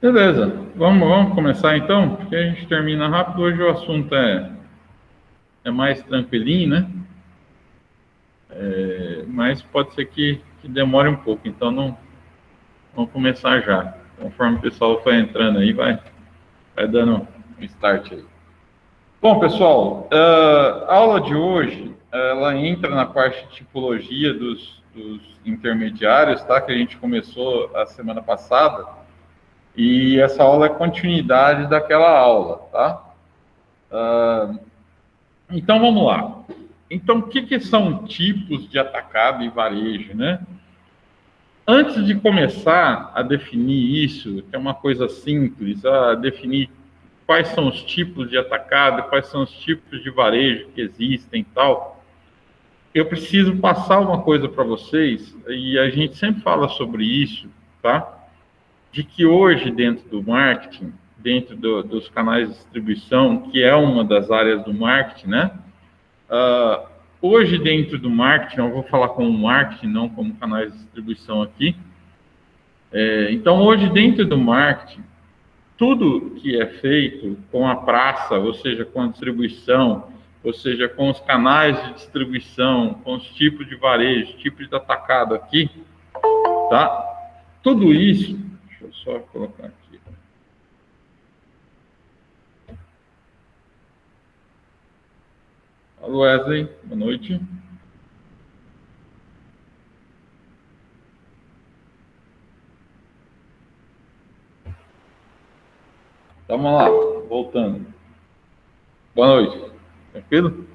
Beleza, vamos começar então, porque a gente termina rápido. Hoje o assunto é mais tranquilinho, né? Mas pode ser que demore um pouco, então não vamos começar já. Conforme o pessoal for entrando aí, vai dando um start aí. Bom, pessoal, a aula de hoje, ela entra na parte de tipologia dos intermediários, tá? Que a gente começou a semana passada, e essa aula é continuidade daquela aula, tá? Então vamos lá. Então, o que são tipos de atacado e varejo, né? Antes de começar a definir isso, que é uma coisa simples, a definir quais são os tipos de atacado, quais são os tipos de varejo que existem e tal, eu preciso passar uma coisa para vocês, e a gente sempre fala sobre isso, tá? De que hoje, dentro do marketing, dentro dos canais de distribuição, que é uma das áreas do marketing, né? Hoje, dentro do marketing, eu vou falar como marketing, não como canais de distribuição aqui. Então, hoje, dentro do marketing, tudo que é feito com a praça, ou seja, com a distribuição, ou seja, com os canais de distribuição, com os tipos de varejo, tipos de atacado aqui, tá? Tudo isso, deixa eu só colocar aqui. Alô, Wesley, boa noite. Vamos lá, voltando. Boa noite, tranquilo?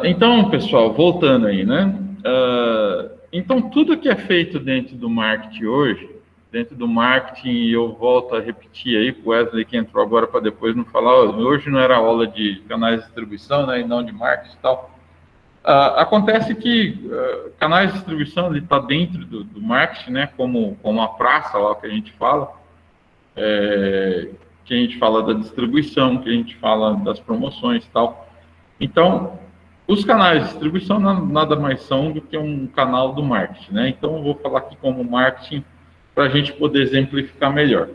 Então, pessoal, voltando aí, né? Então, tudo que é feito dentro do marketing hoje, dentro do marketing, eu volto a repetir aí, o Wesley que entrou agora para depois não falar, hoje não era aula de canais de distribuição, né, e não de marketing e tal. Acontece que canais de distribuição ele está dentro do marketing, né, como a praça lá que a gente fala, que a gente fala da distribuição, que a gente fala das promoções e tal. Então, os canais de distribuição nada mais são do que um canal do marketing, né? Então, eu vou falar aqui como marketing para a gente poder exemplificar melhor.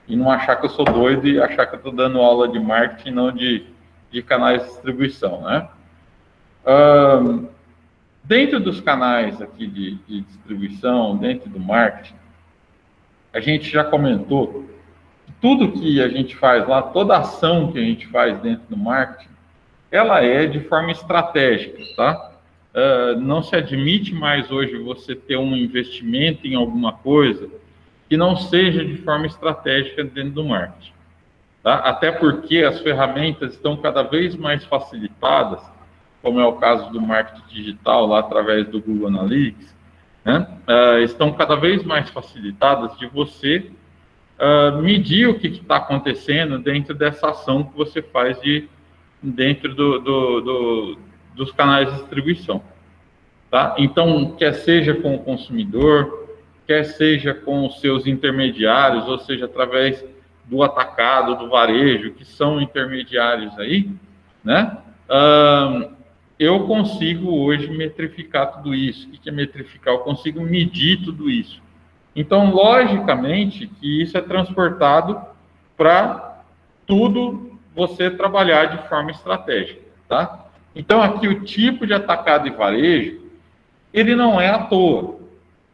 E não achar que eu sou doido e achar que eu estou dando aula de marketing, não de canais de distribuição, né? Dentro dos canais aqui de distribuição, dentro do marketing, a gente já comentou que tudo que a gente faz lá, toda ação que a gente faz dentro do marketing, ela é de forma estratégica, tá? Não se admite mais hoje você ter um investimento em alguma coisa que não seja de forma estratégica dentro do marketing, tá? Até porque as ferramentas estão cada vez mais facilitadas, como é o caso do marketing digital, lá através do Google Analytics, né? Estão cada vez mais facilitadas de você medir o que está acontecendo dentro dessa ação que você faz dentro dos canais de distribuição, tá? Então, quer seja com o consumidor, quer seja com os seus intermediários, ou seja, através do atacado, do varejo, que são intermediários aí, né? Eu consigo hoje metrificar tudo isso. O que é metrificar? Eu consigo medir tudo isso. Então, logicamente, que isso é transportado para tudo você trabalhar de forma estratégica, tá? Então, aqui o tipo de atacado e varejo, ele não é à toa.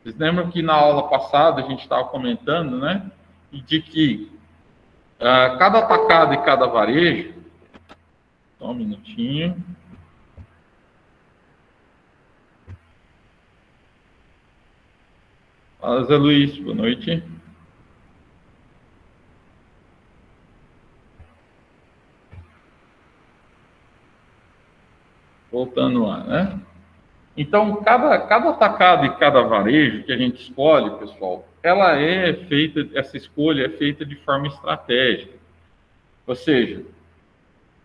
Vocês lembram que na aula passada a gente estava comentando, né? De que cada atacado e cada varejo... Só um minutinho. Fala, Zé Luiz, boa noite. Voltando lá, né? Então, cada atacado e cada varejo que a gente escolhe, pessoal, ela é feita, essa escolha é feita de forma estratégica. Ou seja,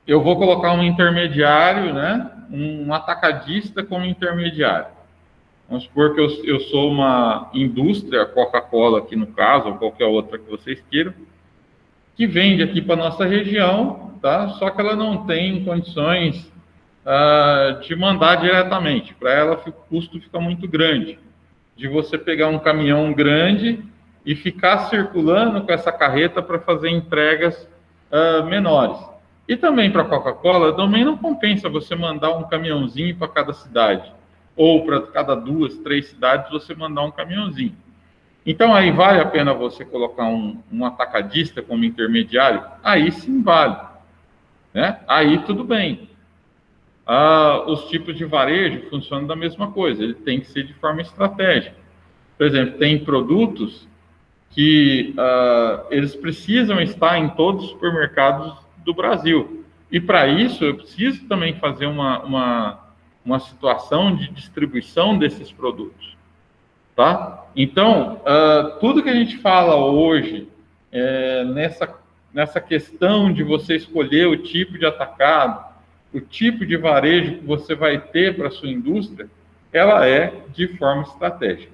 eu vou colocar um intermediário, né? Um atacadista como intermediário. Vamos supor que eu sou uma indústria, Coca-Cola aqui no caso, ou qualquer outra que vocês queiram, que vende aqui para a nossa região, tá? Só que ela não tem condições de mandar diretamente. Para ela, o custo fica muito grande. De você pegar um caminhão grande e ficar circulando com essa carreta para fazer entregas menores. E também para a Coca-Cola, também não compensa você mandar um caminhãozinho para cada cidade, ou para cada 2, 3 cidades você mandar um caminhãozinho. Então, aí vale a pena você colocar um atacadista como intermediário? Aí sim vale, né? Aí tudo bem. Os tipos de varejo funcionam da mesma coisa, ele tem que ser de forma estratégica. Por exemplo, tem produtos que eles precisam estar em todos os supermercados do Brasil. E para isso, eu preciso também fazer uma situação de distribuição desses produtos. Tá? Então, tudo que a gente fala hoje nessa questão de você escolher o tipo de atacado, o tipo de varejo que você vai ter para a sua indústria, ela é de forma estratégica.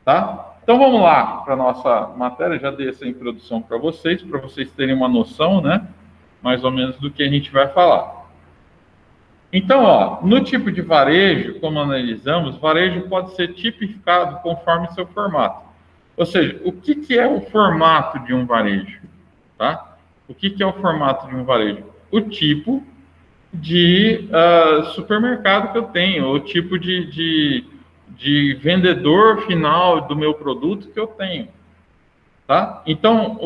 Tá? Então, vamos lá para a nossa matéria. Já dei essa introdução para vocês terem uma noção, né, mais ou menos do que a gente vai falar. Então, no tipo de varejo, como analisamos, varejo pode ser tipificado conforme seu formato. Ou seja, o que é o formato de um varejo? Tá? O que é o formato de um varejo? O tipo de supermercado que eu tenho, o tipo de vendedor final do meu produto que eu tenho. Tá? Então,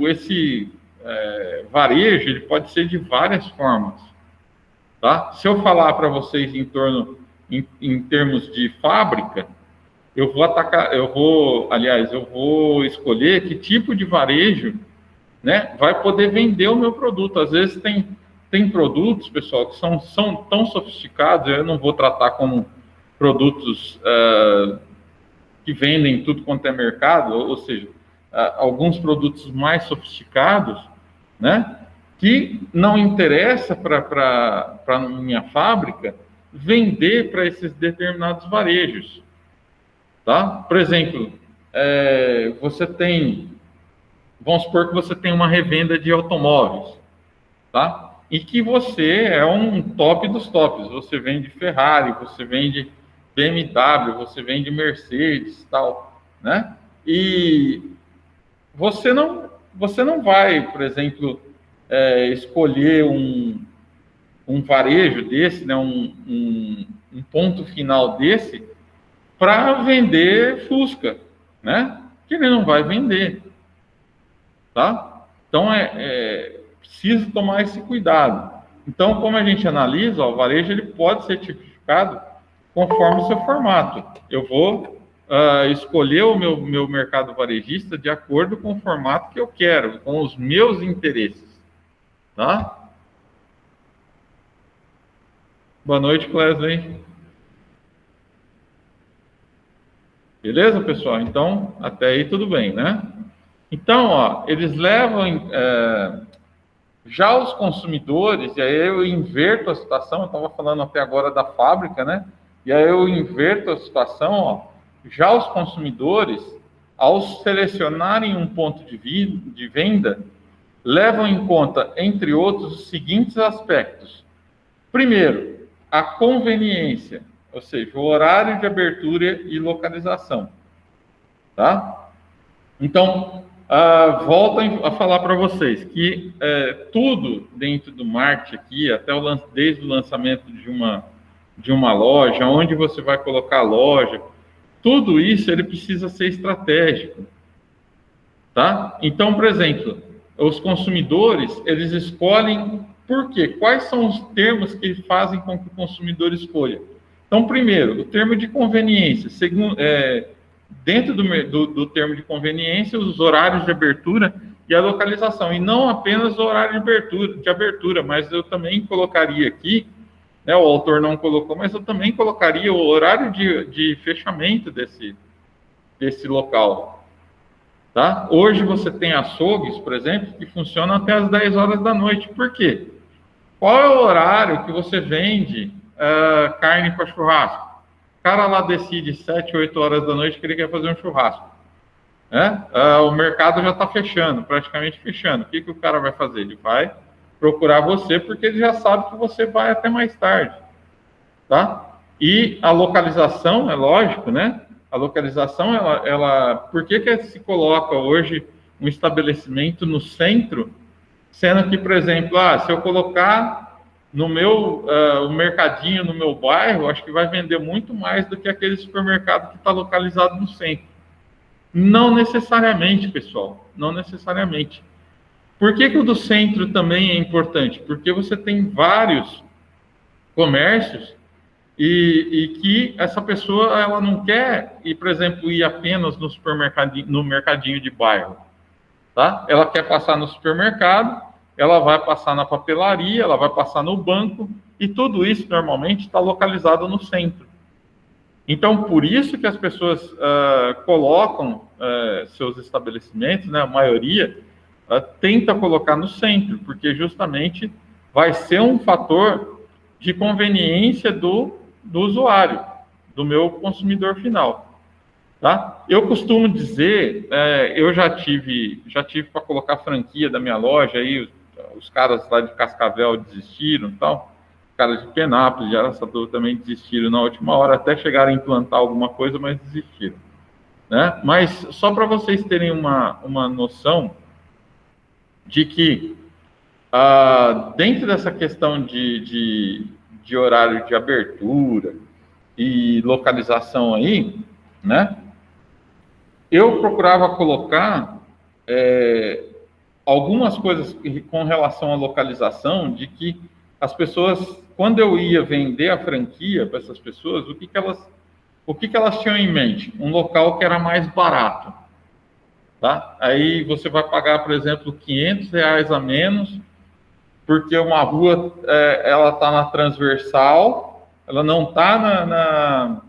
esse varejo ele pode ser de várias formas. Tá? Se eu falar para vocês em termos de fábrica, eu vou escolher que tipo de varejo, né, vai poder vender o meu produto. Às vezes tem produtos, pessoal, que são tão sofisticados, eu não vou tratar como produtos que vendem tudo quanto é mercado, ou seja, alguns produtos mais sofisticados, né, que não interessa para a minha fábrica vender para esses determinados varejos. Tá? Por exemplo, vamos supor que você tem uma revenda de automóveis, tá? E que você é um top dos tops, você vende Ferrari, você vende BMW, você vende Mercedes, tal, né? E você não vai, por exemplo, escolher um varejo desse, né, um ponto final desse, para vender Fusca, né? Que ele não vai vender, tá? Então, preciso tomar esse cuidado. Então, como a gente analisa, o varejo ele pode ser tipificado conforme o seu formato. Eu vou escolher o meu mercado varejista de acordo com o formato que eu quero, com os meus interesses. Tá? Boa noite, Clesley. Beleza, pessoal? Então, até aí tudo bem, né? Então, eles levam já os consumidores, e aí eu inverto a situação, eu estava falando até agora da fábrica, né? E aí eu inverto a situação, já os consumidores, ao selecionarem um ponto de venda, levam em conta, entre outros, os seguintes aspectos. Primeiro, a conveniência, ou seja, o horário de abertura e localização. Tá? Então, volto a falar para vocês que tudo dentro do marketing aqui, desde o lançamento de uma loja, onde você vai colocar a loja, tudo isso ele precisa ser estratégico. Tá? Então, por exemplo, os consumidores, eles escolhem por quê? Quais são os termos que fazem com que o consumidor escolha? Então, primeiro, o termo de conveniência. Dentro do termo de conveniência, os horários de abertura e a localização. E não apenas o horário de abertura, mas eu também colocaria aqui, né, o autor não colocou, mas eu também colocaria o horário de fechamento desse local. Tá? Hoje você tem açougues, por exemplo, que funcionam até as 10 horas da noite. Por quê? Qual é o horário que você vende carne para churrasco? O cara lá decide 7, 8 horas da noite que ele quer fazer um churrasco. Né? O mercado já está fechando, praticamente fechando. O que o cara vai fazer? Ele vai procurar você porque ele já sabe que você vai até mais tarde. Tá? E a localização, é lógico, né? A localização, por que se coloca hoje um estabelecimento no centro, sendo que, por exemplo, se eu colocar no meu o mercadinho no meu bairro, acho que vai vender muito mais do que aquele supermercado que está localizado no centro. Não necessariamente, pessoal, não necessariamente. Por que o do centro também é importante? Porque você tem vários comércios e que essa pessoa ela não quer ir, por exemplo, ir apenas no mercadinho de bairro, tá? Ela quer passar no supermercado, ela vai passar na papelaria, ela vai passar no banco, e tudo isso normalmente está localizado no centro. Então, por isso que as pessoas colocam seus estabelecimentos, né, a maioria, tenta colocar no centro, porque justamente vai ser um fator de conveniência do usuário, do meu consumidor final. Tá? Eu costumo dizer, eu já tive para colocar franquia da minha loja, aí os caras lá de Cascavel desistiram e tal, os caras de Penápolis, de Araçatuba também desistiram na última hora, até chegaram a implantar alguma coisa, mas desistiram. Né? Mas só para vocês terem uma noção de que dentro dessa questão de horário de abertura e localização aí, né? Eu procurava colocar algumas coisas com relação à localização, de que as pessoas, quando eu ia vender a franquia para essas pessoas, o que elas tinham em mente? Um local que era mais barato. Tá? Aí você vai pagar, por exemplo, R$500 a menos, porque uma rua ela está na transversal, ela não está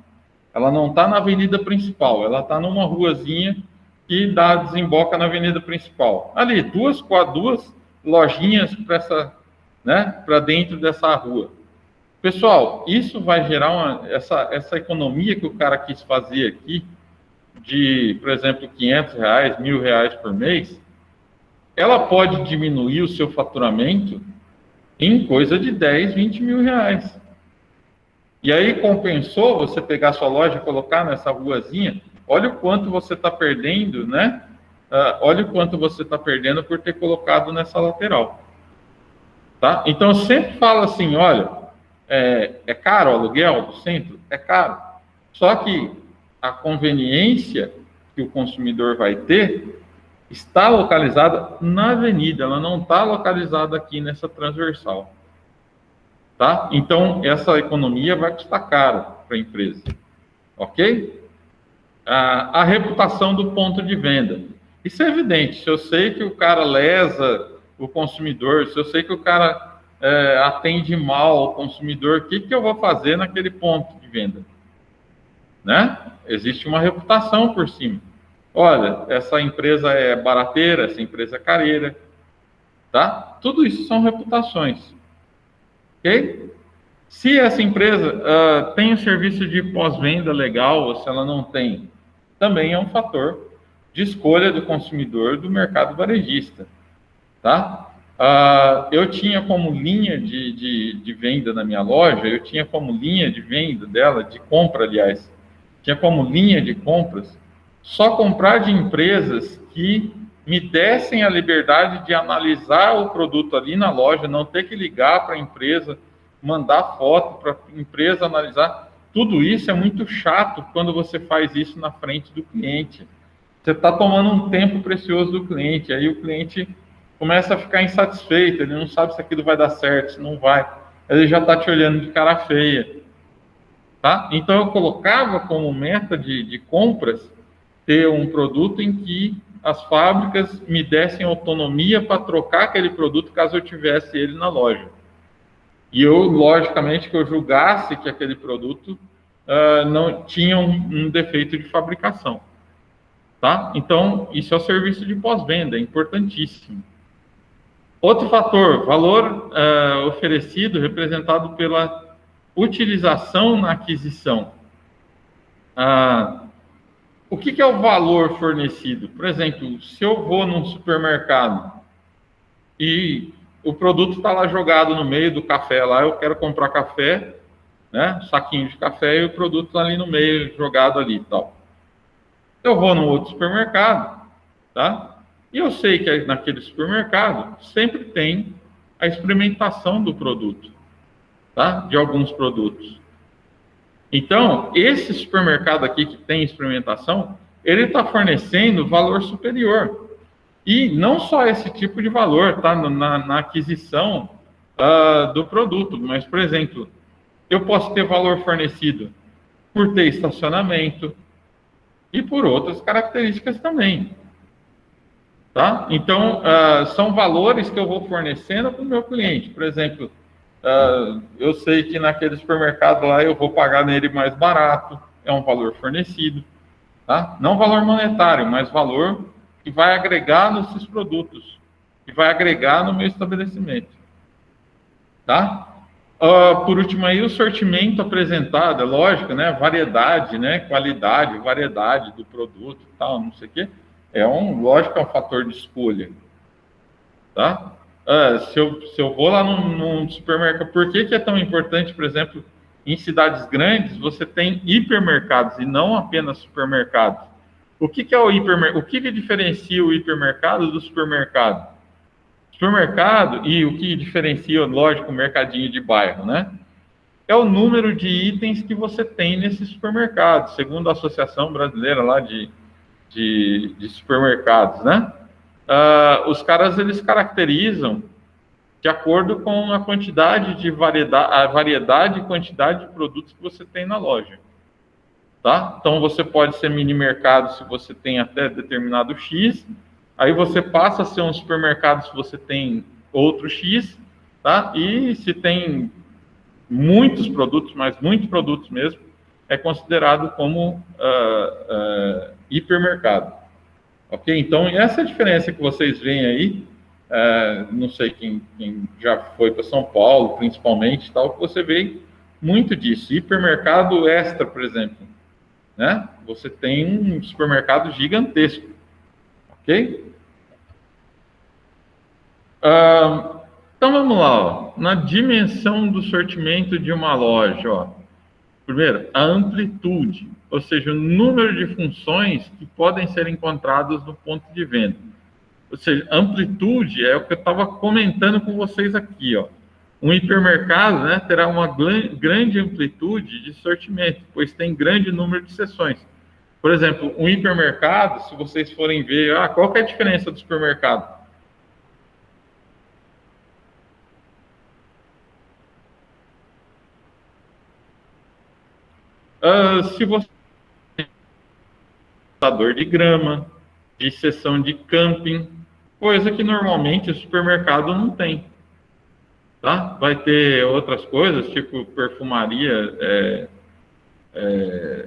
na avenida principal, ela está numa ruazinha que desemboca na avenida principal. Ali, duas lojinhas para dentro dessa rua. Pessoal, isso vai gerar essa economia que o cara quis fazer aqui, de, por exemplo, R$500, R$1.000 por mês, ela pode diminuir o seu faturamento em coisa de 10, 20 mil reais. E aí compensou você pegar sua loja e colocar nessa ruazinha. Olha o quanto você está perdendo, né? Olha o quanto você está perdendo por ter colocado nessa lateral. Tá? Então, eu sempre falo assim, olha, é caro o aluguel do centro? É caro. Só que a conveniência que o consumidor vai ter está localizada na avenida, ela não está localizada aqui nessa transversal. Tá? Então, essa economia vai custar caro para a empresa. Ok? A reputação do ponto de venda. Isso é evidente. Se eu sei que o cara lesa o consumidor, se eu sei que o cara atende mal o consumidor, o que eu vou fazer naquele ponto de venda? Né? Existe uma reputação por cima. Olha, essa empresa é barateira, essa empresa é careira. Tá? Tudo isso são reputações. Ok? Se essa empresa tem um serviço de pós-venda legal, ou se ela não tem, também é um fator de escolha do consumidor do mercado varejista. Tá? Eu tinha como linha de venda na minha loja, eu tinha como linha de venda dela, de compra, aliás, tinha como linha de compras, só comprar de empresas que me dessem a liberdade de analisar o produto ali na loja, não ter que ligar para a empresa, mandar foto para a empresa analisar. Tudo isso é muito chato quando você faz isso na frente do cliente. Você está tomando um tempo precioso do cliente, aí o cliente começa a ficar insatisfeito, ele não sabe se aquilo vai dar certo, se não vai. Ele já está te olhando de cara feia. Tá? Então, eu colocava como meta de compras ter um produto em que as fábricas me dessem autonomia para trocar aquele produto caso eu tivesse ele na loja. E eu, logicamente, que eu julgasse que aquele produto não tinha um defeito de fabricação. Tá? Então, isso é o serviço de pós-venda, é importantíssimo. Outro fator, valor oferecido, representado pela utilização na aquisição. O que é o valor fornecido? Por exemplo, se eu vou num supermercado e o produto está lá jogado no meio do café, lá eu quero comprar café, né, saquinho de café, e o produto está ali no meio, jogado ali e tal. Eu vou num outro supermercado, tá? E eu sei que naquele supermercado sempre tem a experimentação do produto, tá? De alguns produtos. Então, esse supermercado aqui que tem experimentação, ele está fornecendo valor superior. E não só esse tipo de valor, tá? Na aquisição do produto, mas, por exemplo, eu posso ter valor fornecido por ter estacionamento e por outras características também, tá? Então, são valores que eu vou fornecendo para o meu cliente. Por exemplo, eu sei que naquele supermercado lá eu vou pagar nele mais barato, é um valor fornecido, tá? Não valor monetário, mas valor que vai agregar nesses produtos, que vai agregar no meu estabelecimento, tá? Por último aí, o sortimento apresentado, é lógico, né? Variedade, né? Qualidade, variedade do produto, tal, não sei o quê. Lógico, é um fator de escolha, tá? Se eu vou lá num supermercado, por que é tão importante, por exemplo, em cidades grandes, você tem hipermercados e não apenas supermercados? O que é o hipermercado? O que diferencia o hipermercado do supermercado? Supermercado, e o que diferencia, lógico, o mercadinho de bairro, né? É o número de itens que você tem nesse supermercado, segundo a Associação Brasileira lá de supermercados, né? Os caras, eles caracterizam de acordo com a quantidade de variedade e quantidade de produtos que você tem na loja, tá? Então, você pode ser mini mercado se você tem até determinado X, aí você passa a ser um supermercado se você tem outro X, tá? E se tem muitos produtos, mas muitos produtos mesmo, é considerado como hipermercado. Ok? Então, essa é a diferença que vocês veem aí. Não sei quem já foi para São Paulo, principalmente, tal, que você vê muito disso. Hipermercado Extra, por exemplo, né? Você tem um supermercado gigantesco. Ok? Então, vamos lá. Ó. Na dimensão do sortimento de uma loja, ó. Primeiro, a amplitude, ou seja, o número de funções que podem ser encontradas no ponto de venda. Ou seja, amplitude é o que eu estava comentando com vocês aqui, ó. Um hipermercado, né, terá uma grande amplitude de sortimento, pois tem grande número de seções. Por exemplo, um hipermercado, se vocês forem ver, qual que é a diferença do supermercado? Se você tem passador de grama, de seção de camping, coisa que normalmente o supermercado não tem, tá? Vai ter outras coisas, tipo perfumaria.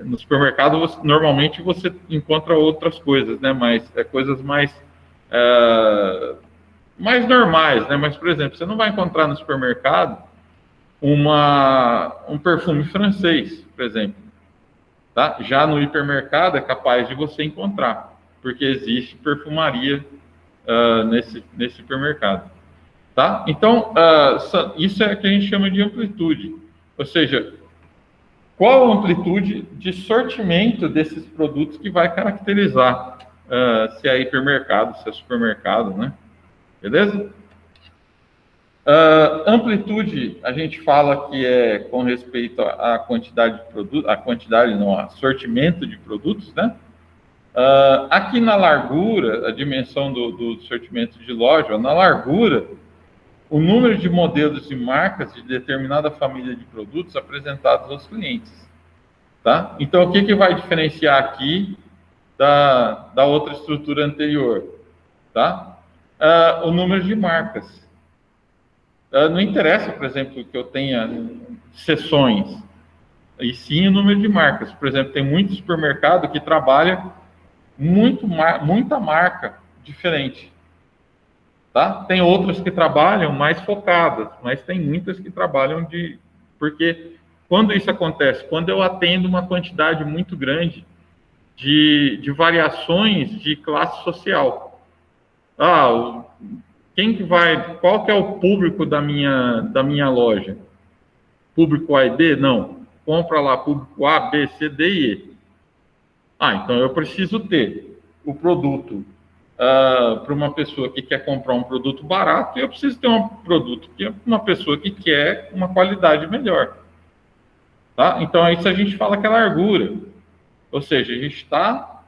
No supermercado, normalmente você encontra outras coisas, né? Mas coisas mais normais, né? Mas, por exemplo, você não vai encontrar no supermercado um perfume francês, por exemplo. Tá? Já no hipermercado é capaz de você encontrar, porque existe perfumaria nesse supermercado. Tá? Então, isso é o que a gente chama de amplitude. Ou seja, qual a amplitude de sortimento desses produtos que vai caracterizar se é hipermercado, se é supermercado, né? Beleza? Amplitude, a gente fala que é com respeito à quantidade de produtos, a sortimento de produtos, né? Aqui na largura, a dimensão do sortimento de loja, na largura, o número de modelos e marcas de determinada família de produtos apresentados aos clientes, tá? Então, o que vai diferenciar aqui da outra estrutura anterior, tá? O número de marcas. Não interessa, por exemplo, que eu tenha seções, e sim o número de marcas. Por exemplo, tem muito supermercado que trabalha muita marca diferente. Tá? Tem outras que trabalham mais focadas, mas tem muitas que trabalham porque quando isso acontece? Quando eu atendo uma quantidade muito grande de variações de classe social. Qual que é o público da minha loja? Público A e B? Não. Compra lá público A, B, C, D e E. Então eu preciso ter o produto para uma pessoa que quer comprar um produto barato, e eu preciso ter um produto que é uma pessoa que quer uma qualidade melhor. Tá? Então, isso a gente fala que é largura. Ou seja, a gente está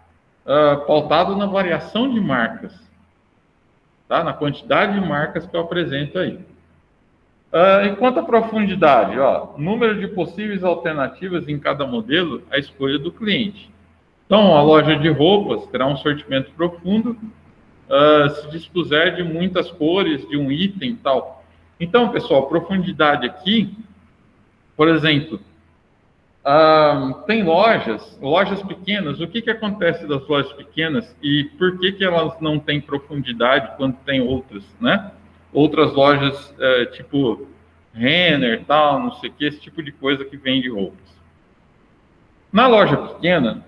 pautado na variação de marcas, tá? Na quantidade de marcas que eu apresento aí. Enquanto a profundidade, número de possíveis alternativas em cada modelo, a escolha do cliente. Então, a loja de roupas terá um sortimento profundo, se dispuser de muitas cores, de um item e tal. Então, pessoal, profundidade aqui, por exemplo, tem lojas pequenas. O que acontece das lojas pequenas e por que elas não têm profundidade quando tem outras, né? Outras lojas, tipo Renner, tal, não sei o que, esse tipo de coisa que vende roupas. Na loja pequena,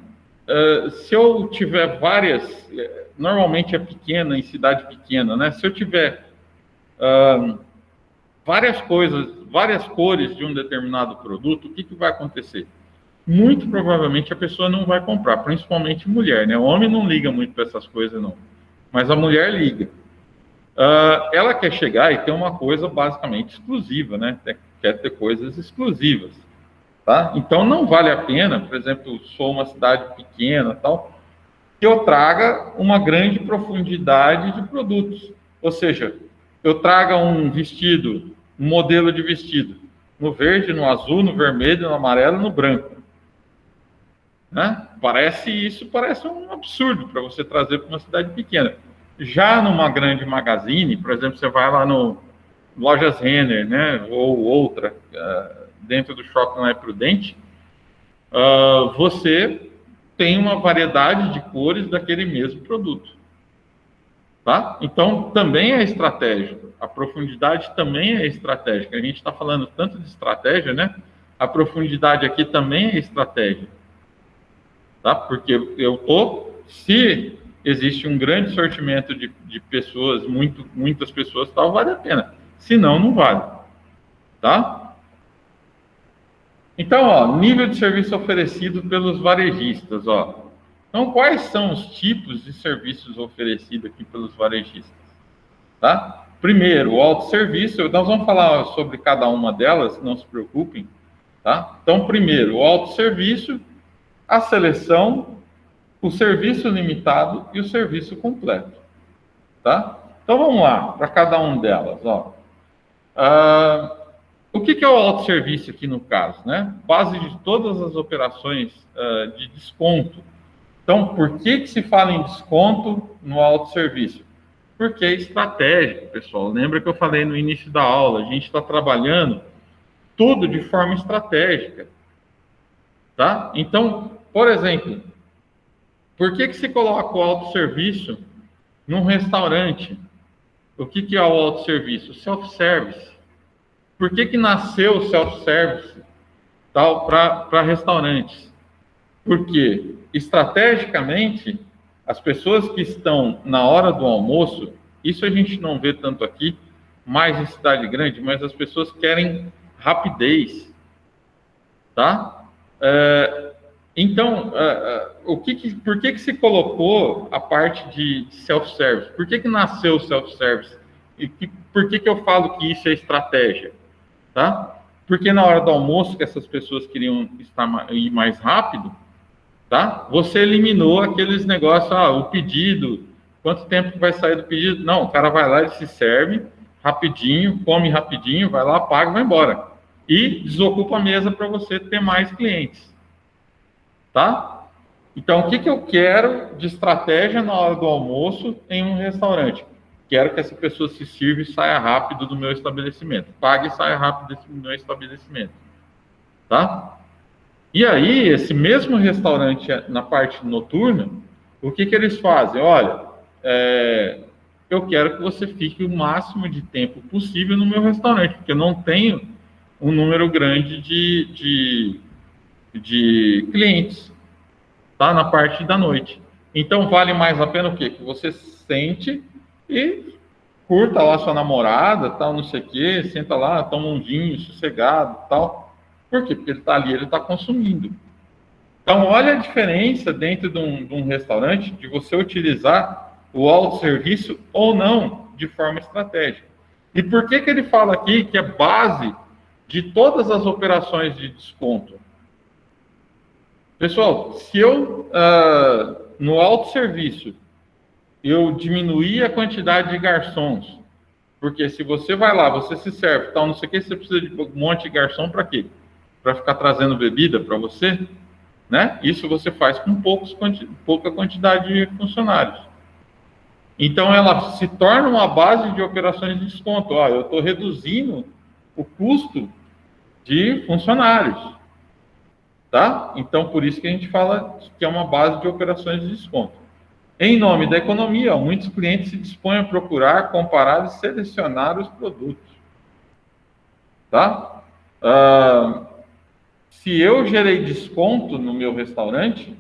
se eu tiver várias, normalmente é pequena, em cidade pequena, né? Se eu tiver várias coisas, várias cores de um determinado produto, o que vai acontecer? Muito provavelmente a pessoa não vai comprar, principalmente mulher, né? O homem não liga muito para essas coisas, não. Mas a mulher liga. Ela quer chegar e ter uma coisa basicamente exclusiva, né? Quer ter coisas exclusivas. Tá? Então, não vale a pena, por exemplo, sou uma cidade pequena, tal, que eu traga uma grande profundidade de produtos. Ou seja, eu traga um vestido, um modelo de vestido, no verde, no azul, no vermelho, no amarelo, no branco. Né? Parece um absurdo para você trazer para uma cidade pequena. Já numa grande magazine, por exemplo, você vai lá no Lojas Renner, né, ou outra, dentro do Shopping Lá Prudente, você tem uma variedade de cores daquele mesmo produto. Tá? Então, também é estratégico. A profundidade também é estratégica. A gente está falando tanto de estratégia, né? A profundidade aqui também é estratégia. Tá? Porque se existe um grande sortimento de pessoas, muitas pessoas, tal, vale a pena. Se não, não vale. Tá? Então, nível de serviço oferecido pelos varejistas, Então, quais são os tipos de serviços oferecidos aqui pelos varejistas? Tá? Primeiro, o autosserviço. Nós vamos falar sobre cada uma delas, não se preocupem. Tá? Então, primeiro, o autosserviço, a seleção, o serviço limitado e o serviço completo. Tá? Então, vamos lá, para cada uma delas. O que é o autosserviço aqui no caso? Né? Base de todas as operações de desconto. Então, por que se fala em desconto no autosserviço? Porque é estratégico, pessoal. Lembra que eu falei no início da aula, a gente está trabalhando tudo de forma estratégica. Tá? Então, por exemplo, por que se coloca o autosserviço num restaurante? O que é o autosserviço? Self-service. Por que nasceu o self-service para restaurantes? Porque, estrategicamente, as pessoas que estão na hora do almoço, isso a gente não vê tanto aqui, mais em cidade grande, mas as pessoas querem rapidez, tá? Então, por que se colocou a parte de self-service? Por que nasceu o self-service? E por que eu falo que isso é estratégia? Tá? Porque na hora do almoço, que essas pessoas queriam ir mais rápido, tá? Você eliminou aqueles negócios, o pedido, quanto tempo que vai sair do pedido? Não, o cara vai lá, ele se serve rapidinho, come rapidinho, vai lá, paga e vai embora. E desocupa a mesa para você ter mais clientes. Tá? Então, o que eu quero de estratégia na hora do almoço em um restaurante? Quero que essa pessoa se sirva e saia rápido do meu estabelecimento. Pague e saia rápido do meu estabelecimento. Tá? E aí, esse mesmo restaurante, na parte noturna, o que eles fazem? Olha, eu quero que você fique o máximo de tempo possível no meu restaurante, porque eu não tenho um número grande de clientes, tá? Na parte da noite. Então, vale mais a pena o quê? Que você sente e curta lá sua namorada, tal, não sei o quê, senta lá, toma um vinho sossegado, tal. Por quê? Porque ele está ali, ele está consumindo. Então, olha a diferença dentro de um restaurante de você utilizar o autosserviço ou não de forma estratégica. E por que ele fala aqui que é base de todas as operações de desconto? Pessoal, se eu, no autosserviço, eu diminuir a quantidade de garçons, porque se você vai lá, você se serve, tal, não sei o que, você precisa de um monte de garçom para quê? Para ficar trazendo bebida para você? Né? Isso você faz com pouca quantidade de funcionários. Então, ela se torna uma base de operações de desconto. Ó, eu estou reduzindo o custo de funcionários. Tá? Então, por isso que a gente fala que é uma base de operações de desconto. Em nome da economia, muitos clientes se dispõem a procurar, comparar e selecionar os produtos. Tá? Se eu gerei desconto no meu restaurante,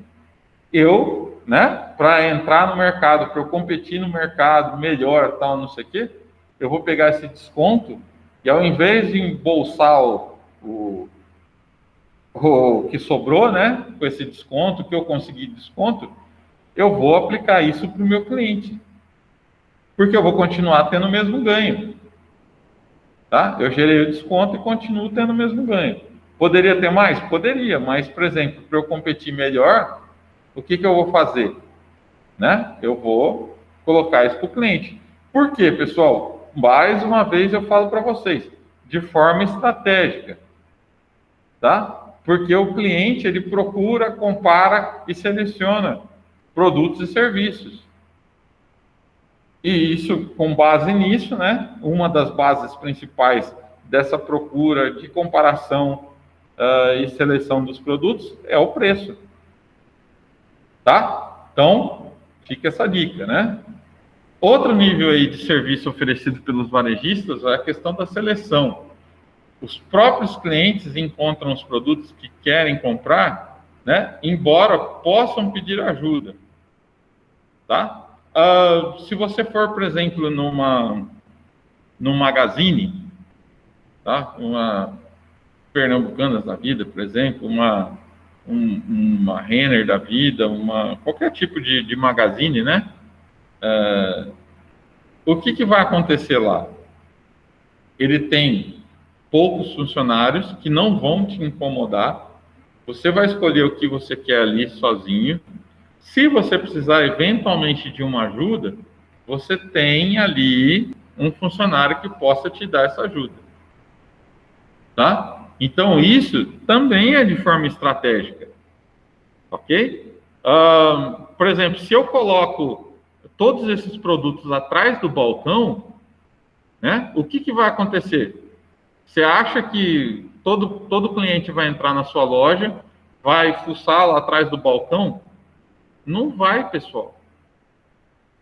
eu, né, para entrar no mercado, para eu competir no mercado melhor, tal, não sei o quê, eu vou pegar esse desconto e ao invés de embolsar o que sobrou, né, com esse desconto, que eu consegui desconto, eu vou aplicar isso para o meu cliente, porque eu vou continuar tendo o mesmo ganho, tá? Eu gerei o desconto e continuo tendo o mesmo ganho. Poderia ter mais? Poderia, mas, por exemplo, para eu competir melhor, o que eu vou fazer? Né? Eu vou colocar isso para o cliente. Por quê, pessoal? Mais uma vez eu falo para vocês, de forma estratégica, tá? Porque o cliente, ele procura, compara e seleciona produtos e serviços. E isso, com base nisso, né? Uma das bases principais dessa procura de comparação e seleção dos produtos é o preço, tá? Então, fica essa dica, né? Outro nível aí de serviço oferecido pelos varejistas é a questão da seleção. Os próprios clientes encontram os produtos que querem comprar, né? Embora possam pedir ajuda, tá? Se você for, por exemplo, num Magazine, tá? Uma Pernambucanas da vida, por exemplo, uma Renner da vida, qualquer tipo de Magazine, né? O que vai acontecer lá? Ele tem poucos funcionários que não vão te incomodar. Você vai escolher o que você quer ali sozinho. Se você precisar eventualmente de uma ajuda, você tem ali um funcionário que possa te dar essa ajuda. Tá? Então, isso também é de forma estratégica. Ok? Por exemplo, se eu coloco todos esses produtos atrás do balcão, né, o que vai acontecer? Você acha que todo cliente vai entrar na sua loja, vai fuçar lá atrás do balcão? Não vai, pessoal.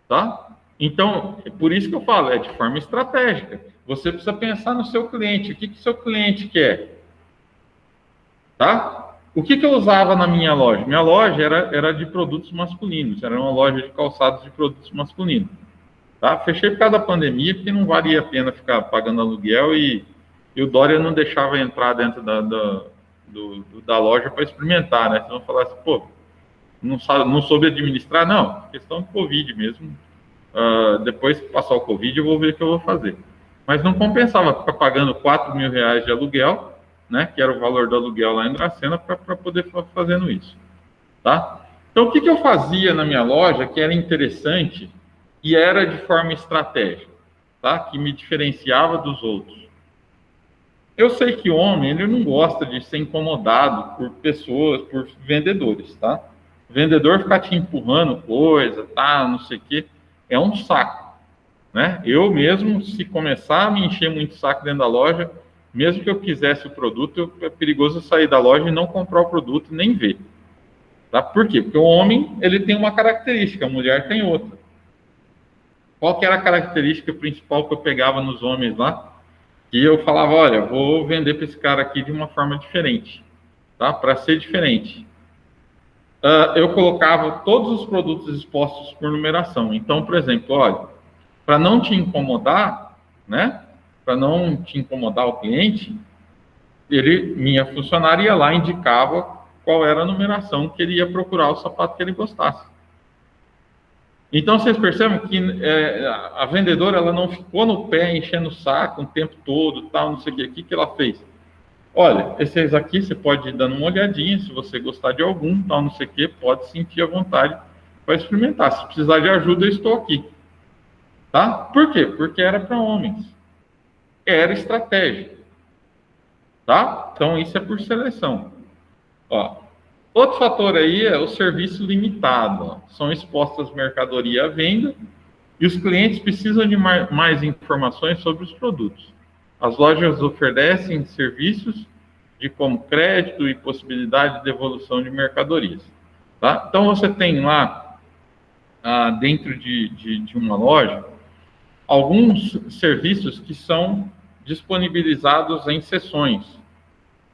Tá? Então, é por isso que eu falo, é de forma estratégica. Você precisa pensar no seu cliente. O que seu cliente quer? Tá? O que eu usava na minha loja? Minha loja era de produtos masculinos. Era uma loja de calçados de produtos masculinos. Tá? Fechei por causa da pandemia, porque não valia a pena ficar pagando aluguel e o Dória não deixava entrar dentro da loja para experimentar, né? Senão falasse, pô, não soube administrar, não, questão de Covid mesmo. Depois que passar o Covid, eu vou ver o que eu vou fazer. Mas não compensava ficar pagando R$4.000 de aluguel, né? Que era o valor do aluguel lá em Dracena, para poder fazendo isso, tá? Então, o que eu fazia na minha loja que era interessante e era de forma estratégica, tá? Que me diferenciava dos outros. Eu sei que o homem, ele não gosta de ser incomodado por pessoas, por vendedores, tá? O vendedor ficar te empurrando coisa, tá, não sei o quê, é um saco, né? Eu mesmo, se começar a me encher muito saco dentro da loja, mesmo que eu quisesse o produto, é perigoso sair da loja e não comprar o produto, nem ver. Tá? Por quê? Porque o homem, ele tem uma característica, a mulher tem outra. Qual que era a característica principal que eu pegava nos homens lá? E eu falava, olha, vou vender para esse cara aqui de uma forma diferente, tá? Para ser diferente. Eu colocava todos os produtos expostos por numeração. Então, por exemplo, olha, para não te incomodar, né? Para não te incomodar o cliente, minha funcionária ia lá, indicava qual era a numeração que ele ia procurar o sapato que ele gostasse. Então, vocês percebem que a vendedora ela não ficou no pé enchendo o saco o tempo todo, tal, não sei o que. O que ela fez? Olha, esses aqui você pode ir dando uma olhadinha, se você gostar de algum, tal, não sei o que, pode sentir à vontade para experimentar. Se precisar de ajuda, eu estou aqui. Tá? Por quê? Porque era para homens. Era estratégia. Tá? Então, isso é por seleção. Ó, outro fator aí é o serviço limitado. Ó. São expostas mercadoria à venda e os clientes precisam de mais informações sobre os produtos. As lojas oferecem serviços de como crédito e possibilidade de devolução de mercadorias. Tá? Então, você tem lá, dentro de uma loja, alguns serviços que são disponibilizados em sessões.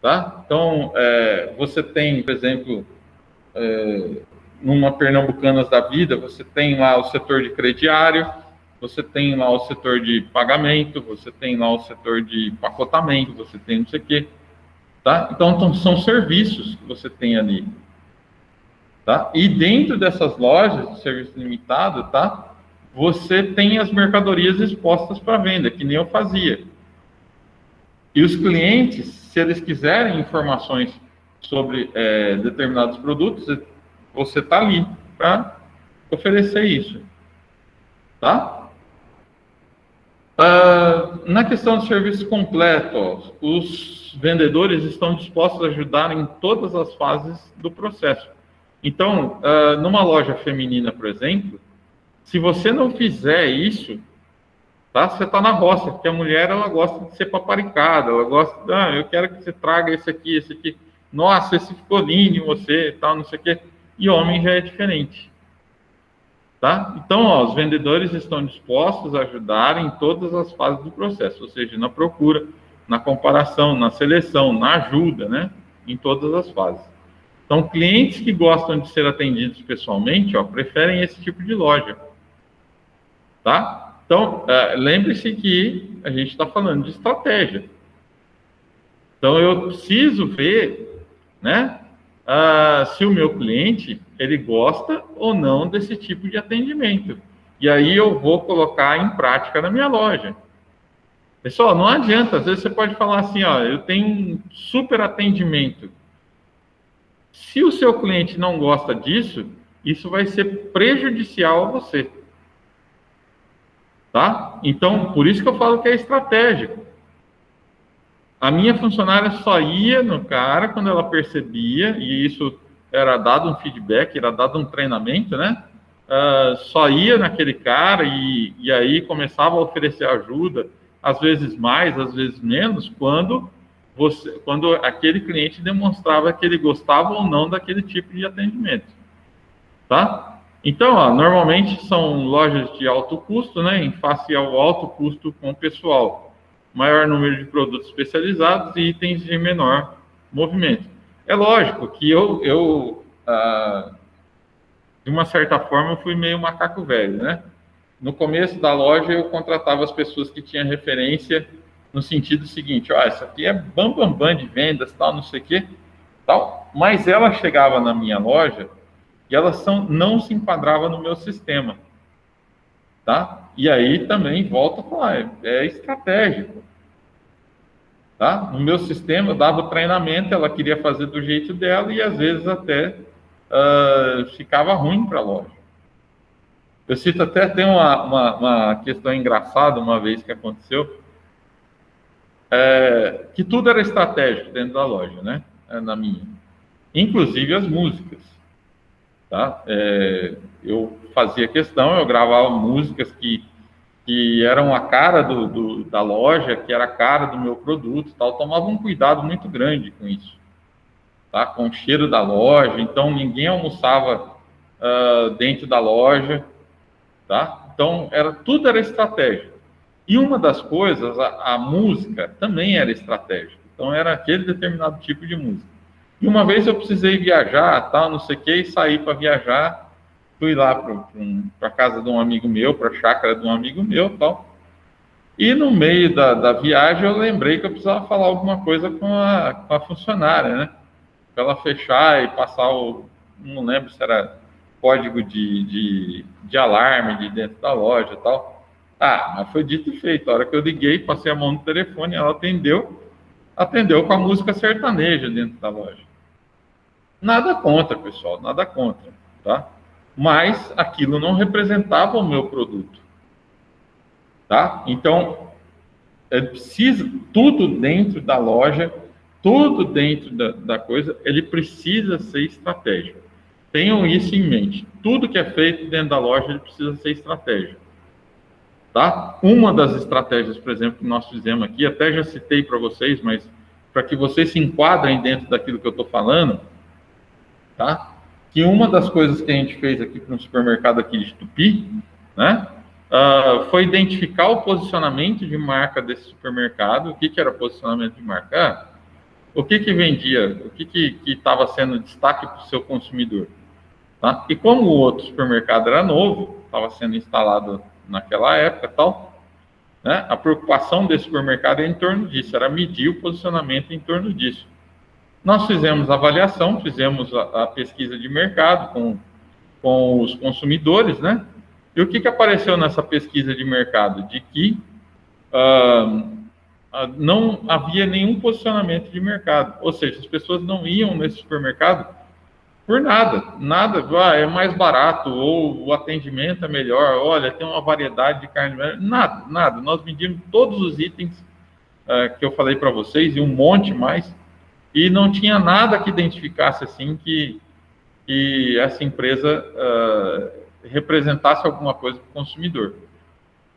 Tá? Então, você tem, por exemplo, numa Pernambucanas da vida, você tem lá o setor de crediário, você tem lá o setor de pagamento, você tem lá o setor de pacotamento, você tem não sei o quê. Tá? Então, são serviços que você tem ali. Tá? E dentro dessas lojas de serviço limitado, tá? Você tem as mercadorias expostas para venda, que nem eu fazia. E os clientes, se eles quiserem informações sobre determinados produtos, você está ali para oferecer isso. Tá? Na questão do serviço completo, ó, os vendedores estão dispostos a ajudar em todas as fases do processo. Então, numa loja feminina, por exemplo, se você não fizer isso, tá? Você está na roça, porque a mulher ela gosta de ser paparicada, ela gosta, eu quero que você traga esse aqui, nossa, esse ficou lindo em você, tal, não sei o quê. E homem já é diferente. Tá? Então, ó, os vendedores estão dispostos a ajudar em todas as fases do processo, ou seja, na procura, na comparação, na seleção, na ajuda, né? Em todas as fases. Então, clientes que gostam de ser atendidos pessoalmente, ó, preferem esse tipo de loja. Tá? Então, lembre-se que a gente está falando de estratégia. Então, eu preciso ver, né? Se o meu cliente ele gosta ou não desse tipo de atendimento. E aí eu vou colocar em prática na minha loja. Pessoal, não adianta. Às vezes você pode falar assim, ó, eu tenho um super atendimento. Se o seu cliente não gosta disso, isso vai ser prejudicial a você. Tá? Então, por isso que eu falo que é estratégico. A minha funcionária só ia no cara quando ela percebia, e isso era dado um feedback, era dado um treinamento, né? Só ia naquele cara e aí começava a oferecer ajuda, às vezes mais, às vezes menos, quando aquele cliente demonstrava que ele gostava ou não daquele tipo de atendimento. Tá? Então, ó, normalmente são lojas de alto custo, né? Em face ao alto custo com o pessoal. Maior número de produtos especializados e itens de menor movimento. É lógico que eu de uma certa forma, eu fui meio macaco velho, né? No começo da loja, eu contratava as pessoas que tinham referência no sentido seguinte, ó, isso aqui é bam de vendas, tal, não sei o quê, tal. Mas ela chegava na minha loja e ela não se enquadrava no meu sistema. Tá? E aí também volta a falar, é estratégico. Tá? No meu sistema, eu dava o treinamento, ela queria fazer do jeito dela e às vezes até ficava ruim para a loja. Eu cito até, tem uma questão engraçada uma vez que aconteceu, que tudo era estratégico dentro da loja, né? Na minha. Inclusive as músicas. Tá? Eu fazia questão, eu gravava músicas que eram a cara da loja, que era a cara do meu produto, tal. Tomava um cuidado muito grande com isso, tá? Com o cheiro da loja. Então ninguém almoçava dentro da loja, tá? Então tudo era estratégico. E uma das coisas, a música também era estratégica. Então era aquele determinado tipo de música. E uma vez eu precisei viajar, tal, não sei o que, e saí para viajar. Fui lá para a casa de um amigo meu, para a chácara de um amigo meu, tal. E no meio da viagem eu lembrei que eu precisava falar alguma coisa com a funcionária, né? para ela fechar e passar o, não lembro se era código de alarme de dentro da loja e tal. Ah, mas foi dito e feito. A hora que eu liguei, passei a mão no telefone, ela atendeu com a música sertaneja dentro da loja. Nada contra, pessoal, nada contra, tá? Mas aquilo não representava o meu produto, tá? Então, precisa, tudo dentro da loja, tudo dentro da coisa, ele precisa ser estratégico. Tenham isso em mente. Tudo que é feito dentro da loja, ele precisa ser estratégico, tá? Uma das estratégias, por exemplo, que nós fizemos aqui, até já citei para vocês, mas para que vocês se enquadrem dentro daquilo que eu estou falando, tá? Que uma das coisas que a gente fez aqui para um supermercado aqui de Tupi, né? Foi identificar o posicionamento de marca desse supermercado. O que era posicionamento de marca? O que vendia, o que estava sendo destaque para o seu consumidor. Tá? E como o outro supermercado era novo, estava sendo instalado naquela época tal, né? A preocupação desse supermercado é em torno disso, era medir o posicionamento em torno disso. Nós fizemos a avaliação, fizemos a pesquisa de mercado com os consumidores, né? E o que apareceu nessa pesquisa de mercado? De que não havia nenhum posicionamento de mercado. Ou seja, as pessoas não iam nesse supermercado por nada. É mais barato, ou o atendimento é melhor, olha, tem uma variedade de carne. Nada. Nós medimos todos os itens que eu falei para vocês, e um monte mais, e não tinha nada que identificasse assim que essa empresa representasse alguma coisa para o consumidor.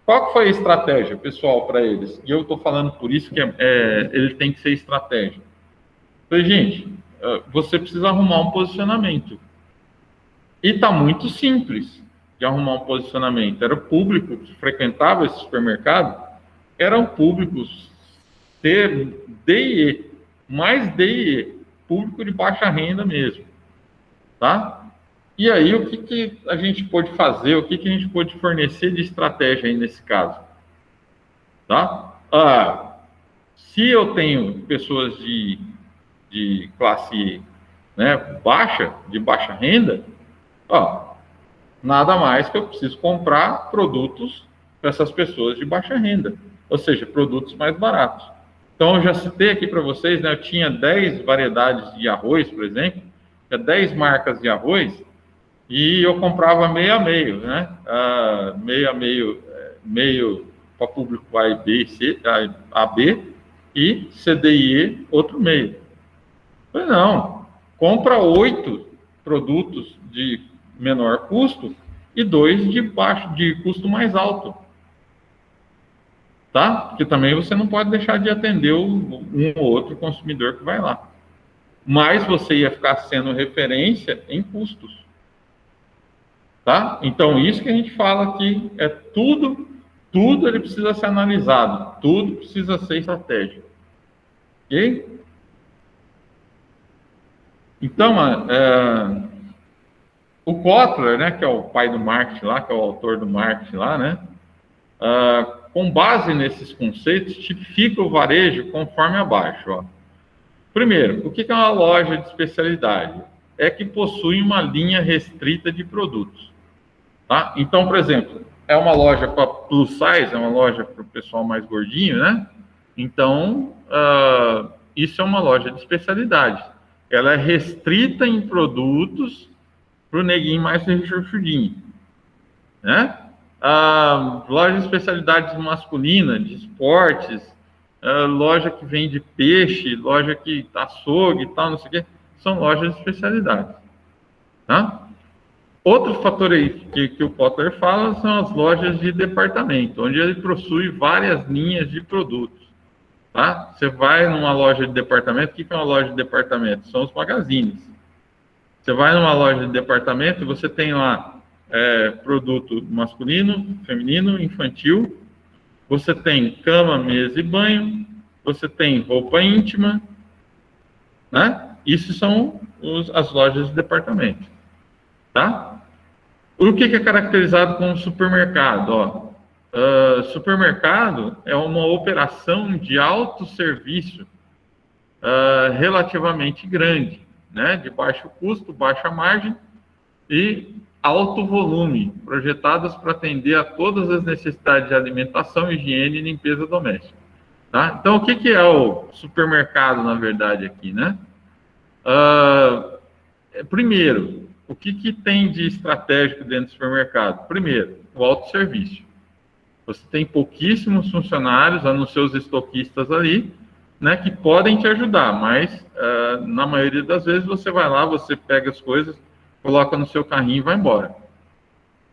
Qual que foi a estratégia, pessoal, para eles? E eu estou falando por isso que ele tem que ser estratégia. Falei, gente, você precisa arrumar um posicionamento. E está muito simples de arrumar um posicionamento. Era o público que frequentava esse supermercado, eram públicos D e E, mais D e E, público de baixa renda mesmo, tá? E aí, o que a gente pode fazer, o que a gente pode fornecer de estratégia aí nesse caso? Tá? Se eu tenho pessoas de classe, né, baixa, de baixa renda, nada mais que eu preciso comprar produtos para essas pessoas de baixa renda, ou seja, produtos mais baratos. Então, eu já citei aqui para vocês, né, eu tinha 10 variedades de arroz, por exemplo, 10 marcas de arroz, e eu comprava meio a meio, né? Meio para público A e B, C, A, B, e C, D e E, outro meio. Eu falei, não, compra 8 produtos de menor custo e 2 de custo mais alto. Tá? Porque também você não pode deixar de atender um ou outro consumidor que vai lá. Mas você ia ficar sendo referência em custos. Tá? Então, isso que a gente fala aqui é tudo ele precisa ser analisado, tudo precisa ser estratégico. Ok? Então, o Kotler, né, que é o pai do marketing lá, que é o autor do marketing lá, né, com base nesses conceitos, tipifica o varejo conforme abaixo. Ó. Primeiro, o que é uma loja de especialidade? É que possui uma linha restrita de produtos. Tá? Então, por exemplo, é uma loja para plus size, é uma loja para o pessoal mais gordinho, né? Então, isso é uma loja de especialidade. Ela é restrita em produtos para o neguinho mais rechonchudinho, né? Loja de especialidades masculina, de esportes, loja que vende peixe, loja que açougue e tal, não sei o quê, são lojas de especialidade, tá? Outro fator aí que o Kotler fala são as lojas de departamento, onde ele possui várias linhas de produtos. Tá? Você vai numa loja de departamento, o que é uma loja de departamento? São os magazines. Você vai numa loja de departamento e você tem lá produto masculino, feminino, infantil, você tem cama, mesa e banho, você tem roupa íntima, né? Isso são as lojas de departamento. Tá? O que é caracterizado como supermercado? Supermercado é uma operação de autosserviço relativamente grande, né, de baixo custo, baixa margem e alto volume, projetadas para atender a todas as necessidades de alimentação, higiene e limpeza doméstica. Tá? Então, o que é o supermercado, na verdade, aqui, né? Primeiro, o que tem de estratégico dentro do supermercado? Primeiro, o autosserviço. Você tem pouquíssimos funcionários, a não ser os estoquistas ali, né, que podem te ajudar, mas na maioria das vezes você vai lá, você pega as coisas, coloca no seu carrinho e vai embora.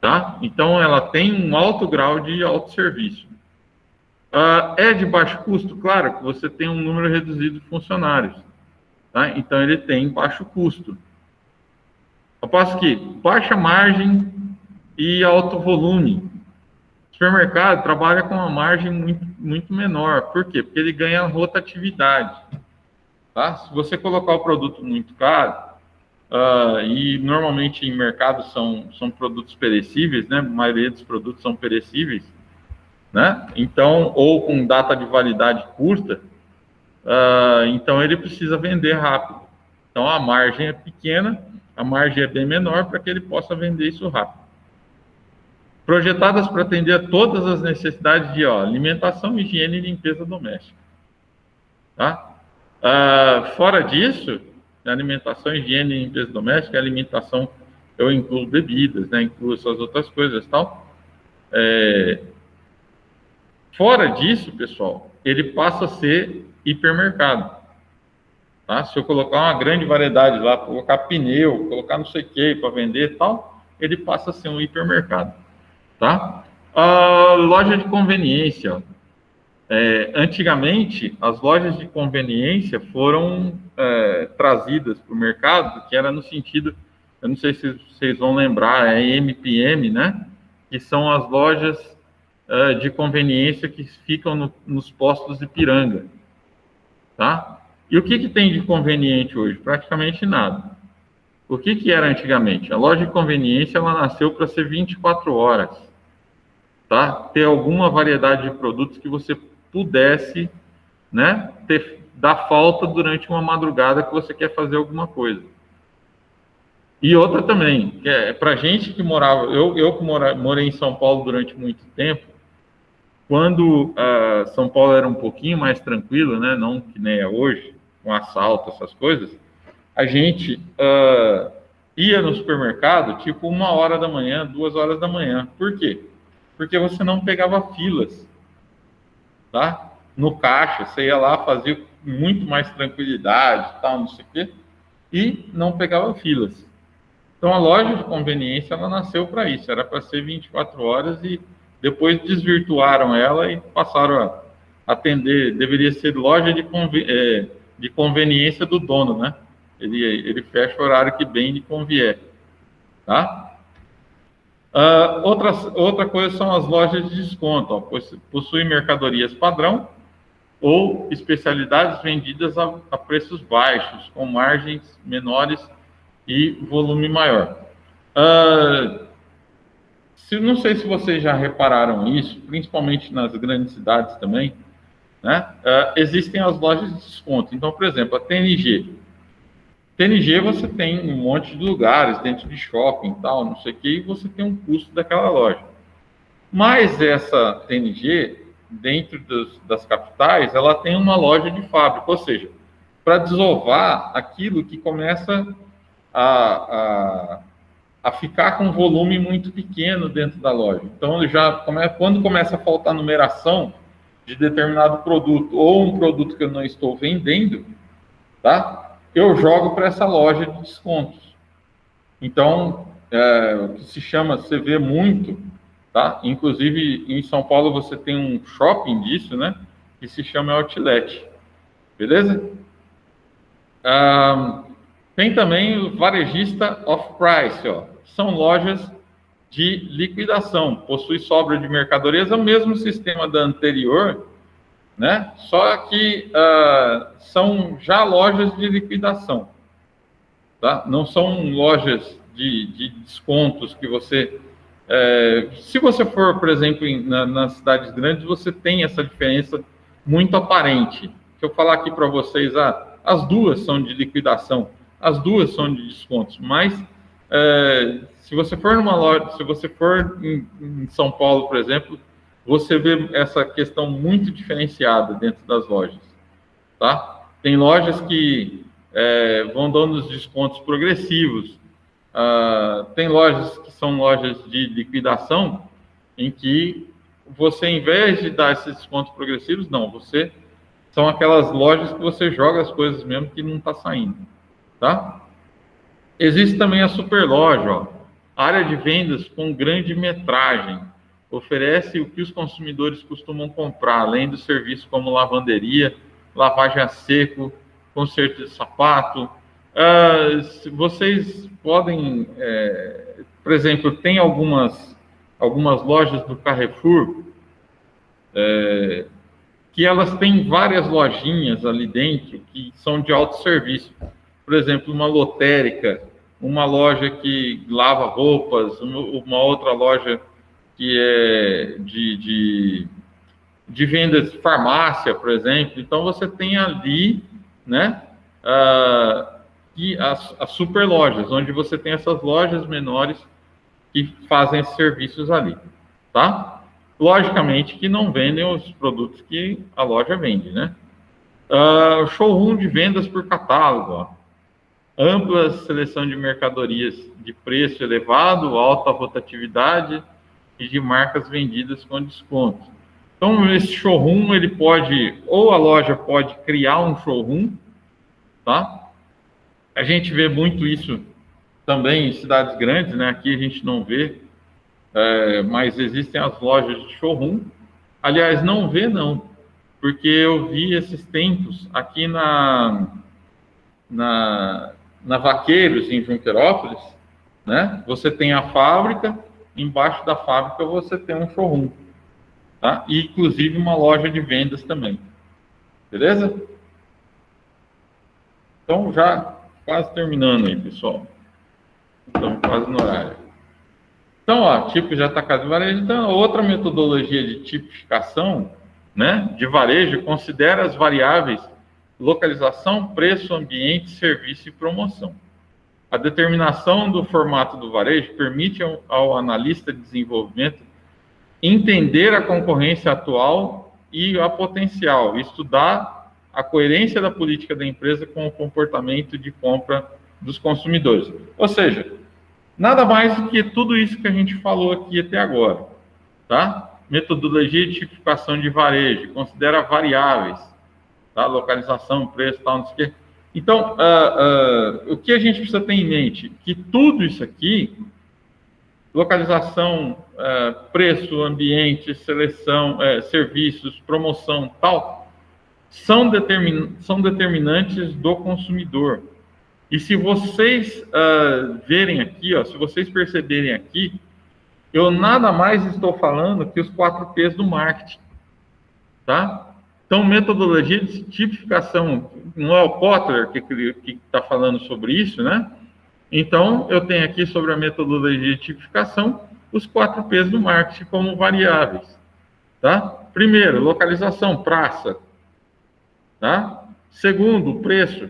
Tá? Então, ela tem um alto grau de autosserviço. É de baixo custo? Claro que você tem um número reduzido de funcionários. Tá? Então, ele tem baixo custo. Eu passo que baixa margem e alto volume. O supermercado trabalha com uma margem muito menor. Por quê? Porque ele ganha rotatividade. Tá? Se você colocar o produto muito caro, e normalmente em mercados são produtos perecíveis, né? A maioria dos produtos são perecíveis, né? Então, ou com data de validade curta, então ele precisa vender rápido. Então, a margem é pequena, a margem é bem menor para que ele possa vender isso rápido. Projetadas para atender a todas as necessidades de alimentação, higiene e limpeza doméstica. Tá? Fora disso, alimentação, higiene e limpeza doméstica, alimentação, eu incluo bebidas, né? Incluo essas outras coisas e tal. Fora disso, pessoal, ele passa a ser hipermercado. Tá? Se eu colocar uma grande variedade lá, colocar pneu, colocar não sei o que para vender e tal, ele passa a ser um hipermercado. Tá? Loja de conveniência. Antigamente, as lojas de conveniência foram trazidas para o mercado, que era no sentido, eu não sei se vocês vão lembrar, MPM, né? Que são as lojas de conveniência que ficam nos postos de Ipiranga. Tá? E o que tem de conveniente hoje? Praticamente nada. O que era antigamente? A loja de conveniência, ela nasceu para ser 24 horas. Tá? Ter alguma variedade de produtos que você pudesse, né, dar falta durante uma madrugada que você quer fazer alguma coisa. E outra também, que para gente que morava, eu que morei em São Paulo durante muito tempo, quando São Paulo era um pouquinho mais tranquilo, né, não que nem é hoje, com assalto, essas coisas, a gente ia no supermercado tipo 1h da manhã, 2h da manhã. Por quê? Porque você não pegava filas, tá? No caixa, você ia lá, fazia muito mais tranquilidade, tal, não sei o quê, e não pegava filas. Então, a loja de conveniência, ela nasceu para isso, era para ser 24 horas, e depois desvirtuaram ela e passaram a atender, deveria ser loja de conveniência do dono, né? Ele fecha o horário que bem lhe convier, tá? Outra coisa são as lojas de desconto. Possuem mercadorias padrão ou especialidades vendidas a preços baixos, com margens menores e volume maior. Não sei se vocês já repararam isso, principalmente nas grandes cidades também, né? Existem as lojas de desconto. Então, por exemplo, a TNG você tem um monte de lugares dentro de shopping e tal, não sei o que, e você tem um custo daquela loja. Mas essa TNG, dentro das capitais, ela tem uma loja de fábrica, ou seja, para desovar aquilo que começa a ficar com um volume muito pequeno dentro da loja. Então, quando começa a faltar numeração de determinado produto, ou um produto que eu não estou vendendo, tá? Eu jogo para essa loja de descontos. Então, o que se chama, você vê muito, tá? Inclusive, em São Paulo, você tem um shopping disso, né? Que se chama Outlet. Beleza? Tem também o varejista off-price, são lojas de liquidação. Possui sobra de mercadorias, é o mesmo sistema da anterior, né? Só que são já lojas de liquidação, tá? Não são lojas de descontos que você... se você for, por exemplo, nas cidades grandes, você tem essa diferença muito aparente. Deixa eu falar aqui para vocês, as duas são de liquidação. as duas são de descontos, mas se você for numa loja, se você for em São Paulo, por exemplo, você vê essa questão muito diferenciada dentro das lojas, tá? Tem lojas que vão dando os descontos progressivos, tem lojas que são lojas de liquidação, em que você, em vez de dar esses descontos progressivos, não, são aquelas lojas que você joga as coisas mesmo que não está saindo, tá? Existe também a superloja, ó, área de vendas com grande metragem, oferece o que os consumidores costumam comprar, além do serviço como lavanderia, lavagem a seco, conserto de sapato. Vocês podem, por exemplo, tem algumas lojas do Carrefour que elas têm várias lojinhas ali dentro que são de autosserviço. Por exemplo, uma lotérica, uma loja que lava roupas, uma outra loja que é de vendas de farmácia, por exemplo. Então, você tem ali, né, as super lojas, onde você tem essas lojas menores que fazem esses serviços ali, tá? Logicamente que não vendem os produtos que a loja vende, né? Showroom de vendas por catálogo, ó. Ampla seleção de mercadorias de preço elevado, alta rotatividade e de marcas vendidas com desconto. Então, esse showroom, ou a loja pode criar um showroom, tá? A gente vê muito isso também em cidades grandes, né? Aqui a gente não vê, mas existem as lojas de showroom. Aliás, não vê não, porque eu vi esses tempos aqui na Vaqueiros, em Junquerópolis, né? Você tem a fábrica, embaixo da fábrica você tem um showroom, tá? E inclusive uma loja de vendas também, beleza? Então, já quase terminando aí, pessoal. Estamos quase no horário. Então, ó, tipo de atacado de varejo. Então, outra metodologia de tipificação, né, de varejo considera as variáveis localização, preço, ambiente, serviço e promoção. A determinação do formato do varejo permite ao analista de desenvolvimento entender a concorrência atual e a potencial, estudar a coerência da política da empresa com o comportamento de compra dos consumidores. Ou seja, nada mais do que tudo isso que a gente falou aqui até agora, tá? Metodologia de tipificação de varejo, considera variáveis, tá? Localização, preço, tal, não sei o quê. Então, o que a gente precisa ter em mente? Que tudo isso aqui, localização, preço, ambiente, seleção, serviços, promoção, tal, são determinantes do consumidor. E se vocês verem aqui, ó, se vocês perceberem aqui, eu nada mais estou falando que os 4 P's do marketing, tá? Então, metodologia de tipificação, não é o Kotler que está falando sobre isso, né? Então, eu tenho aqui sobre a metodologia de tipificação os 4 P's do marketing como variáveis, tá? Primeiro, localização, praça, tá? Segundo, preço.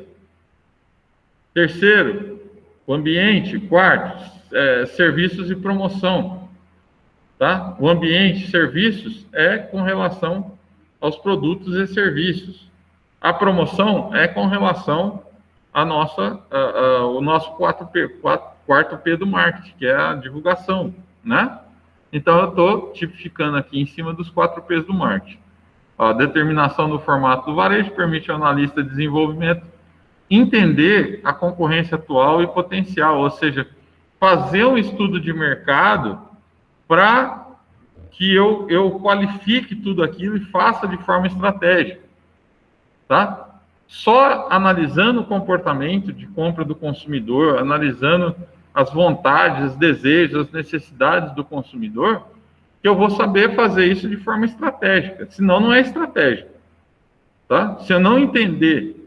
Terceiro, o ambiente. Quarto, serviços e promoção, tá? O ambiente, serviços, é com relação aos produtos e serviços. A promoção é com relação ao nosso 4P, quarto P do marketing, que é a divulgação, né? Então, eu estou tipificando aqui em cima dos 4 P's do marketing. A determinação do formato do varejo permite ao analista de desenvolvimento entender a concorrência atual e potencial, ou seja, fazer um estudo de mercado para que eu qualifique tudo aquilo e faça de forma estratégica, tá? Só analisando o comportamento de compra do consumidor, analisando as vontades, os desejos, as necessidades do consumidor, que eu vou saber fazer isso de forma estratégica, senão não é estratégico, tá? Se eu não entender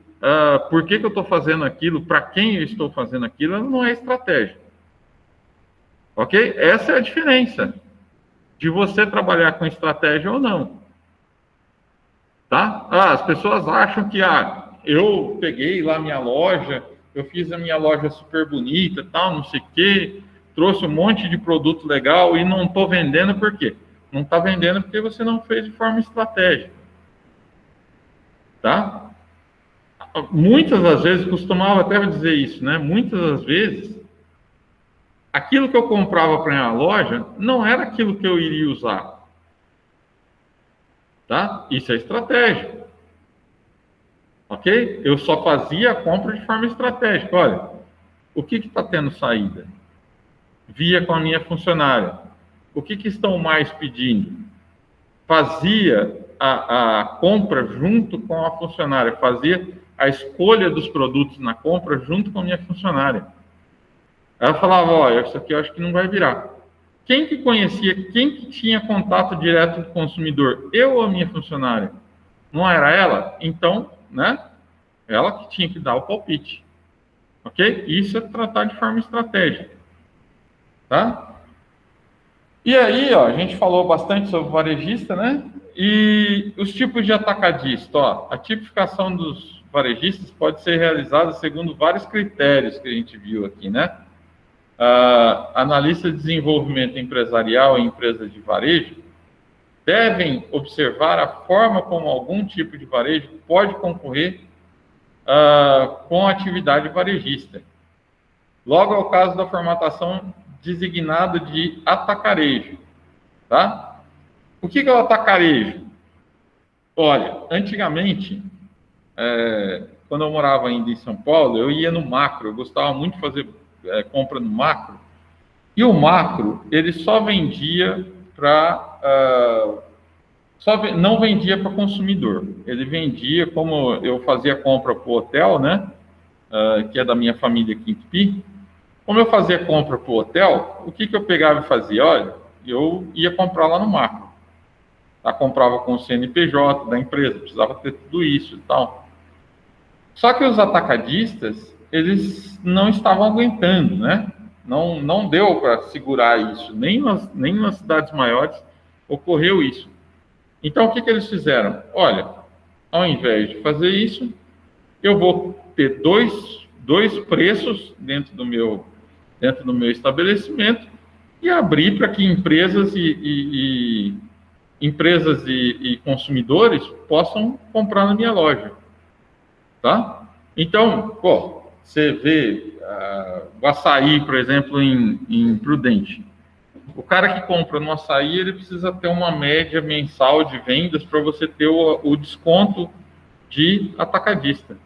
por que eu estou fazendo aquilo, para quem eu estou fazendo aquilo, não é estratégico, ok? Essa é a diferença de você trabalhar com estratégia ou não, tá? As pessoas acham que, eu peguei lá minha loja, eu fiz a minha loja super bonita, tal, não sei o quê, trouxe um monte de produto legal e não estou vendendo por quê? Não está vendendo porque você não fez de forma estratégica, tá? Muitas das vezes, costumava até dizer isso, né? Muitas das vezes, aquilo que eu comprava para minha loja não era aquilo que eu iria usar, tá? Isso é estratégia, ok? Eu só fazia a compra de forma estratégica. Olha, o que está tendo saída? Via com a minha funcionária. O que estão mais pedindo? Fazia a compra junto com a funcionária, fazia a escolha dos produtos na compra junto com a minha funcionária. Ela falava, olha, isso aqui eu acho que não vai virar. Quem que conhecia, quem que tinha contato direto com o consumidor? Eu ou a minha funcionária? Não era ela? Então, né? Ela que tinha que dar o palpite. Ok? Isso é tratar de forma estratégica. Tá? E aí, ó, a gente falou bastante sobre varejista, né? E os tipos de atacadista, ó, a tipificação dos varejistas pode ser realizada segundo vários critérios que a gente viu aqui, né? Analista de desenvolvimento empresarial e empresas de varejo devem observar a forma como algum tipo de varejo pode concorrer com a atividade varejista. Logo é o caso da formatação designada de atacarejo, tá? O que é o atacarejo? Olha, antigamente, quando eu morava ainda em São Paulo, eu ia no macro, eu gostava muito de fazer compra no macro, e o macro, ele só vendia para... não vendia para consumidor, ele vendia, como eu fazia compra para o hotel, né, que é da minha família aqui em Tupi, como eu fazia compra para o hotel, o que eu pegava e fazia? Olha, eu ia comprar lá no macro, tá? Comprava com o CNPJ da empresa, precisava ter tudo isso e tal. Só que os atacadistas, eles não estavam aguentando, né? Não deu para segurar isso, nem nas cidades maiores ocorreu isso. Então, o que eles fizeram? Olha, ao invés de fazer isso, eu vou ter dois preços dentro do meu estabelecimento e abrir para que empresas e consumidores possam comprar na minha loja, tá? Então, você vê o açaí, por exemplo, em Prudente. O cara que compra no açaí, ele precisa ter uma média mensal de vendas para você ter o desconto de atacadista,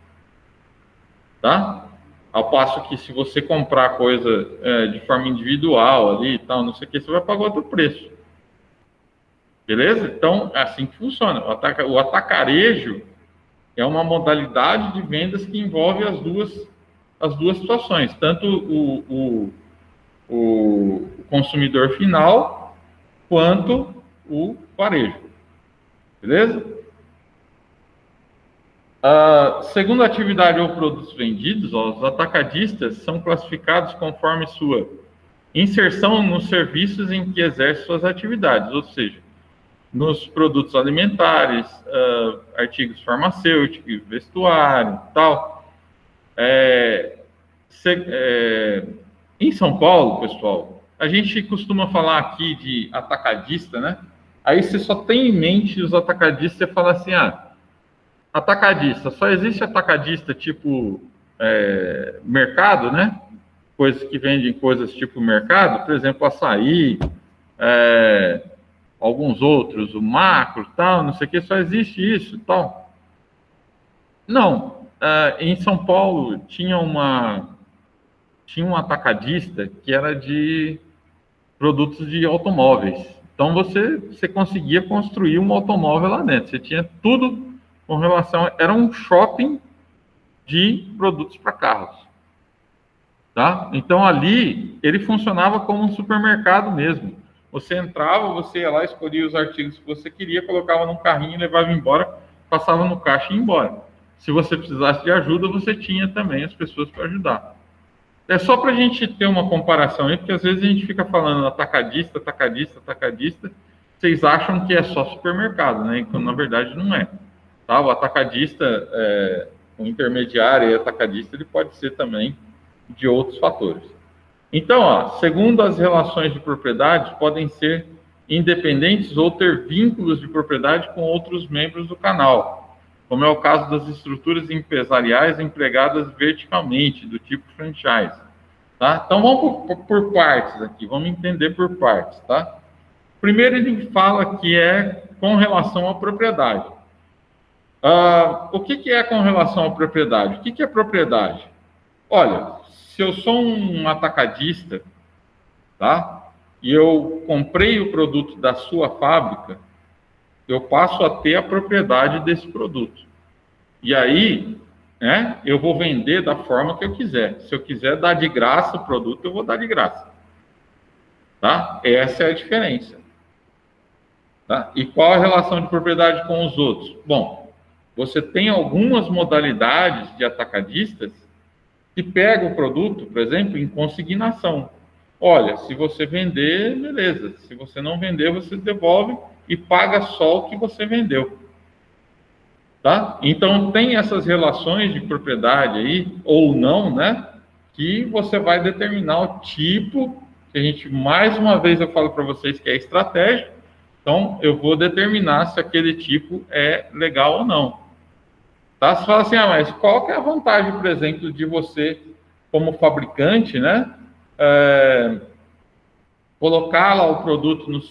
tá? Ao passo que se você comprar coisa de forma individual ali e tal, não sei o que, você vai pagar outro preço. Beleza? Então, é assim que funciona. O atacarejo é uma modalidade de vendas que envolve as duas situações, tanto o consumidor final quanto o varejo. Beleza? Segundo a atividade ou produtos vendidos, os atacadistas são classificados conforme sua inserção nos serviços em que exercem suas atividades, ou seja, nos produtos alimentares, artigos farmacêuticos, vestuário, tal. Em São Paulo, pessoal, a gente costuma falar aqui de atacadista, né? Aí você só tem em mente os atacadistas, você fala assim, atacadista, só existe atacadista tipo mercado, né? Coisas que vendem coisas tipo mercado, por exemplo, açaí, alguns outros, o macro, tal, não sei o que, só existe isso, tal. Não, em São Paulo tinha um atacadista que era de produtos de automóveis. Então você conseguia construir um automóvel lá dentro. Você tinha tudo com relação... Era um shopping de produtos para carros. Tá? Então ali ele funcionava como um supermercado mesmo. Você entrava, você ia lá, escolhia os artigos que você queria, colocava num carrinho, levava embora, passava no caixa e ia embora. Se você precisasse de ajuda, você tinha também as pessoas para ajudar. É só para a gente ter uma comparação aí, porque às vezes a gente fica falando atacadista. Vocês acham que é só supermercado, né? Então, na verdade, não é. Tá? O atacadista, O intermediário e atacadista, ele pode ser também de outros fatores. Então, ó, segundo as relações de propriedade, podem ser independentes ou ter vínculos de propriedade com outros membros do canal, como é o caso das estruturas empresariais empregadas verticalmente, do tipo franchise. Tá? Então, vamos por partes aqui, vamos entender por partes. Tá? Primeiro, ele fala que é com relação à propriedade. O que é com relação à propriedade? O que é propriedade? Olha, se eu sou um atacadista, tá? E eu comprei o produto da sua fábrica, eu passo a ter a propriedade desse produto. E aí, né, eu vou vender da forma que eu quiser. Se eu quiser dar de graça o produto, eu vou dar de graça. Tá? Essa é a diferença. Tá? E qual a relação de propriedade com os outros? Bom, você tem algumas modalidades de atacadistas que pegam o produto, por exemplo, em consignação. Olha, se você vender, beleza. Se você não vender, você devolve e paga só o que você vendeu. Tá? Então, tem essas relações de propriedade aí, ou não, né? Que você vai determinar o tipo, que a gente, mais uma vez, eu falo para vocês que é estratégico. Então, eu vou determinar se aquele tipo é legal ou não. Tá? Você fala assim, mas qual que é a vantagem, por exemplo, de você, como fabricante, né? Colocar lá o produto no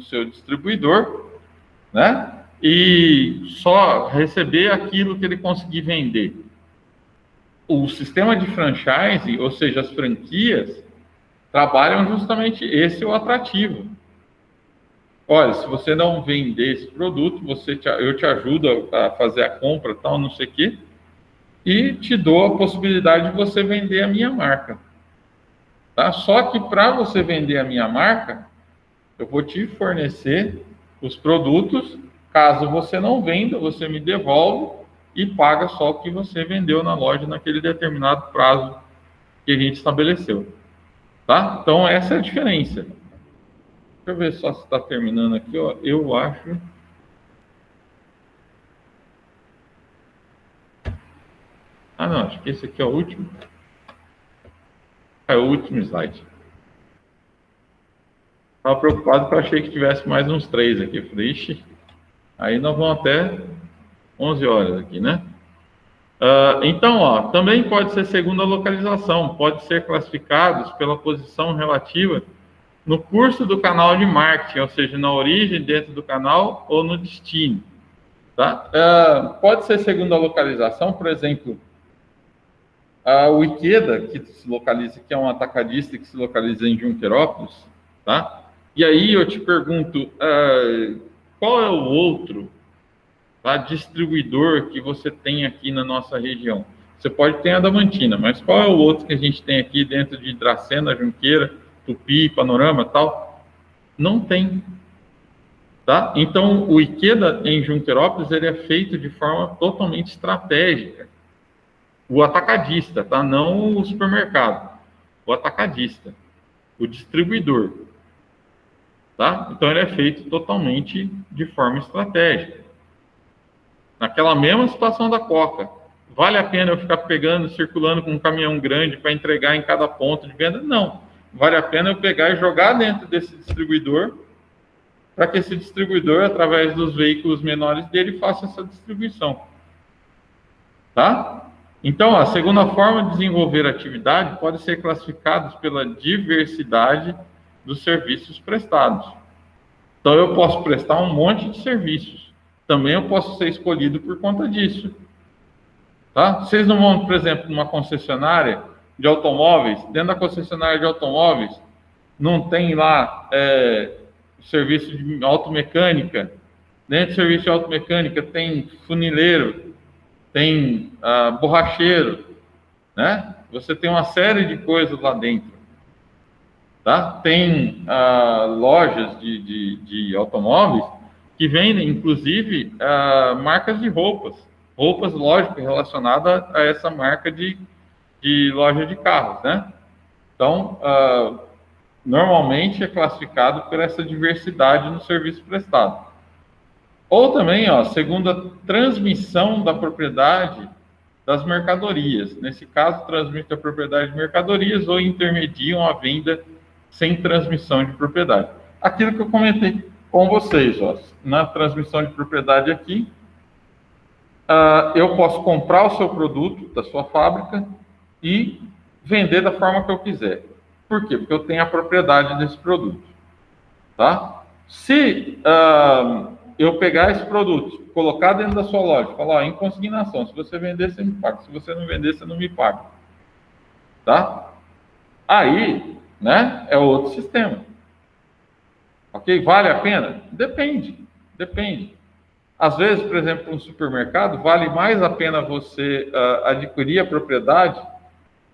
seu distribuidor, né? E só receber aquilo que ele conseguir vender. O sistema de franchise, ou seja, as franquias, trabalham justamente esse é o atrativo. Olha, se você não vender esse produto, eu te ajudo a fazer a compra, tal, não sei o quê, e te dou a possibilidade de você vender a minha marca. Tá? Só que para você vender a minha marca, eu vou te fornecer os produtos. Caso você não venda, você me devolve e paga só o que você vendeu na loja naquele determinado prazo que a gente estabeleceu. Tá? Então, essa é a diferença. Deixa eu ver só se está terminando aqui. Ó. Eu acho... não, acho que esse aqui é o último. É o último slide. Estava preocupado porque eu achei que tivesse mais uns 3 aqui. Eu falei, ixi, aí nós vamos até 11 horas aqui, né? Então, ó, também pode ser segundo a localização. Pode ser classificados pela posição relativa no curso do canal de marketing, ou seja, na origem dentro do canal ou no destino. Tá? Pode ser segundo a localização, por exemplo... o Ikeda, que é um atacadista que se localiza em Junquerópolis, tá? E aí eu te pergunto, qual é o outro, tá, distribuidor que você tem aqui na nossa região? Você pode ter a Adamantina, mas qual é o outro que a gente tem aqui dentro de Dracena, Junqueira, Tupi, Panorama, tal? Não tem. Tá? Então, o Ikeda em Junquerópolis, ele é feito de forma totalmente estratégica. O atacadista, tá? Não o supermercado. O atacadista. O distribuidor. Tá? Então, ele é feito totalmente de forma estratégica. Naquela mesma situação da Coca. Vale a pena eu ficar pegando, circulando com um caminhão grande para entregar em cada ponto de venda? Não. Vale a pena eu pegar e jogar dentro desse distribuidor para que esse distribuidor, através dos veículos menores dele, faça essa distribuição. Tá? Então, a segunda forma de desenvolver a atividade pode ser classificados pela diversidade dos serviços prestados. Então, eu posso prestar um monte de serviços. Também eu posso ser escolhido por conta disso. Tá? Vocês não vão, por exemplo, numa concessionária de automóveis, dentro da concessionária de automóveis, não tem lá serviço de automecânica. Dentro do serviço de automecânica tem funileiro, tem borracheiro, né? Você tem uma série de coisas lá dentro. Tá? Tem lojas de automóveis que vendem, inclusive, marcas de roupas. Roupas, lógico, relacionadas a essa marca de loja de carros, né? Então, normalmente é classificado por essa diversidade no serviço prestado. Ou também, ó, segundo a transmissão da propriedade das mercadorias. Nesse caso, transmite a propriedade de mercadorias ou intermediam a venda sem transmissão de propriedade. Aquilo que eu comentei com vocês, ó, na transmissão de propriedade aqui, eu posso comprar o seu produto da sua fábrica e vender da forma que eu quiser. Por quê? Porque eu tenho a propriedade desse produto. Tá? Se eu pegar esse produto, colocar dentro da sua loja, falar, ó, em consignação, se você vender, você me paga. Se você não vender, você não me paga. Tá? Aí, né, é outro sistema. Ok? Vale a pena? Depende. Depende. Às vezes, por exemplo, no supermercado, vale mais a pena você adquirir a propriedade,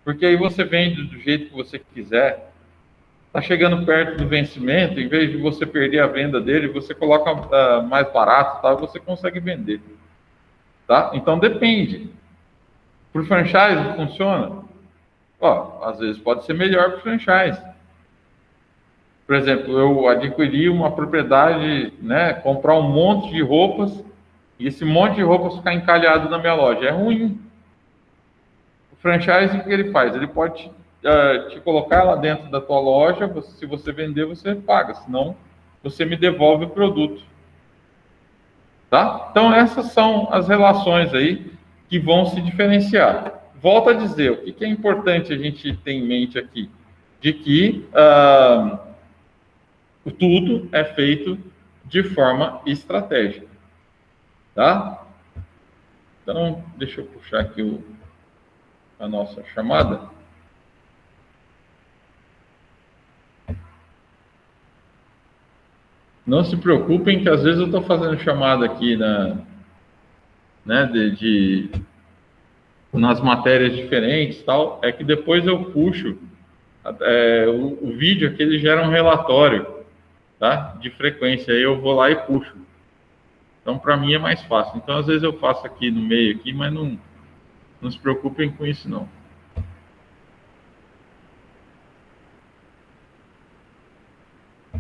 porque aí você vende do jeito que você quiser. Está chegando perto do vencimento, em vez de você perder a venda dele, você coloca mais barato, tá? Você consegue vender. Tá? Então, depende. Para o franchise, funciona? Ó, às vezes pode ser melhor para o franchise. Por exemplo, eu adquiri uma propriedade, né, comprar um monte de roupas, e esse monte de roupas ficar encalhado na minha loja. É ruim. O franchise, o que ele faz? Ele pode te colocar lá dentro da tua loja, se você vender, você paga, senão você me devolve o produto. Tá? Então, essas são as relações aí que vão se diferenciar. Volto a dizer, o que é importante a gente ter em mente aqui? De que tudo é feito de forma estratégica. Tá? Então, deixa eu puxar aqui a nossa chamada. Não se preocupem que às vezes eu estou fazendo chamada aqui nas matérias diferentes, tal. É que depois eu puxo o vídeo que ele gera um relatório, tá? De frequência, aí eu vou lá e puxo. Então, para mim é mais fácil. Então, às vezes eu faço aqui no meio aqui, mas não se preocupem com isso não.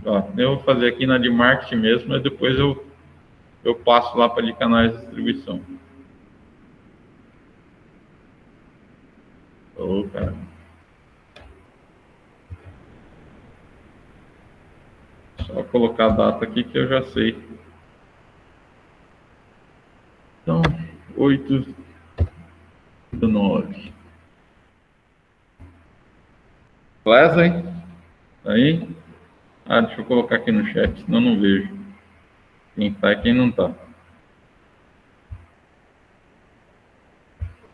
Ó, eu vou fazer aqui na de marketing mesmo, mas depois eu passo lá para de canais de distribuição. Cara. Só colocar a data aqui que eu já sei. Então, 8/9. Wesley? Aí? Deixa eu colocar aqui no chat, senão não vejo quem está e quem não está.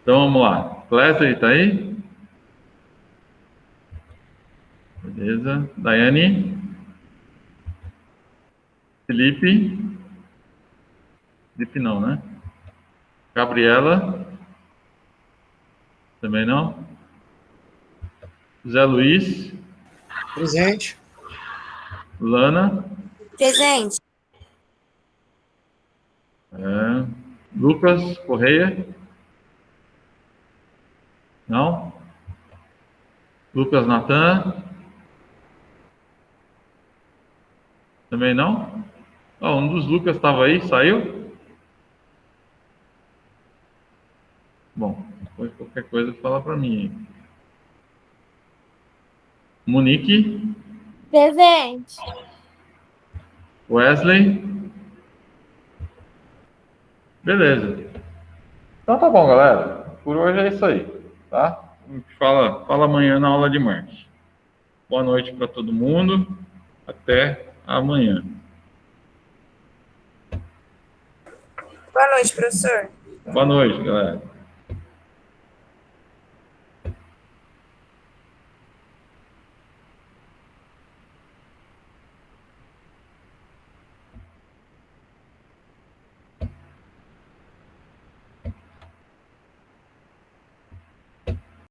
Então, vamos lá. Wesley, está aí? Beleza. Daiane? Felipe? Felipe não, né? Gabriela? Também não? Zé Luiz? Presente. Lana? Presente. Lucas Correia? Não? Lucas Natan? Também não? Um dos Lucas estava aí, saiu? Bom, depois qualquer coisa fala para mim. Monique? Presente. Wesley? Beleza. Então tá bom, galera. Por hoje é isso aí, tá? A gente fala amanhã na aula de marketing. Boa noite para todo mundo. Até amanhã. Boa noite, professor. Boa noite, galera.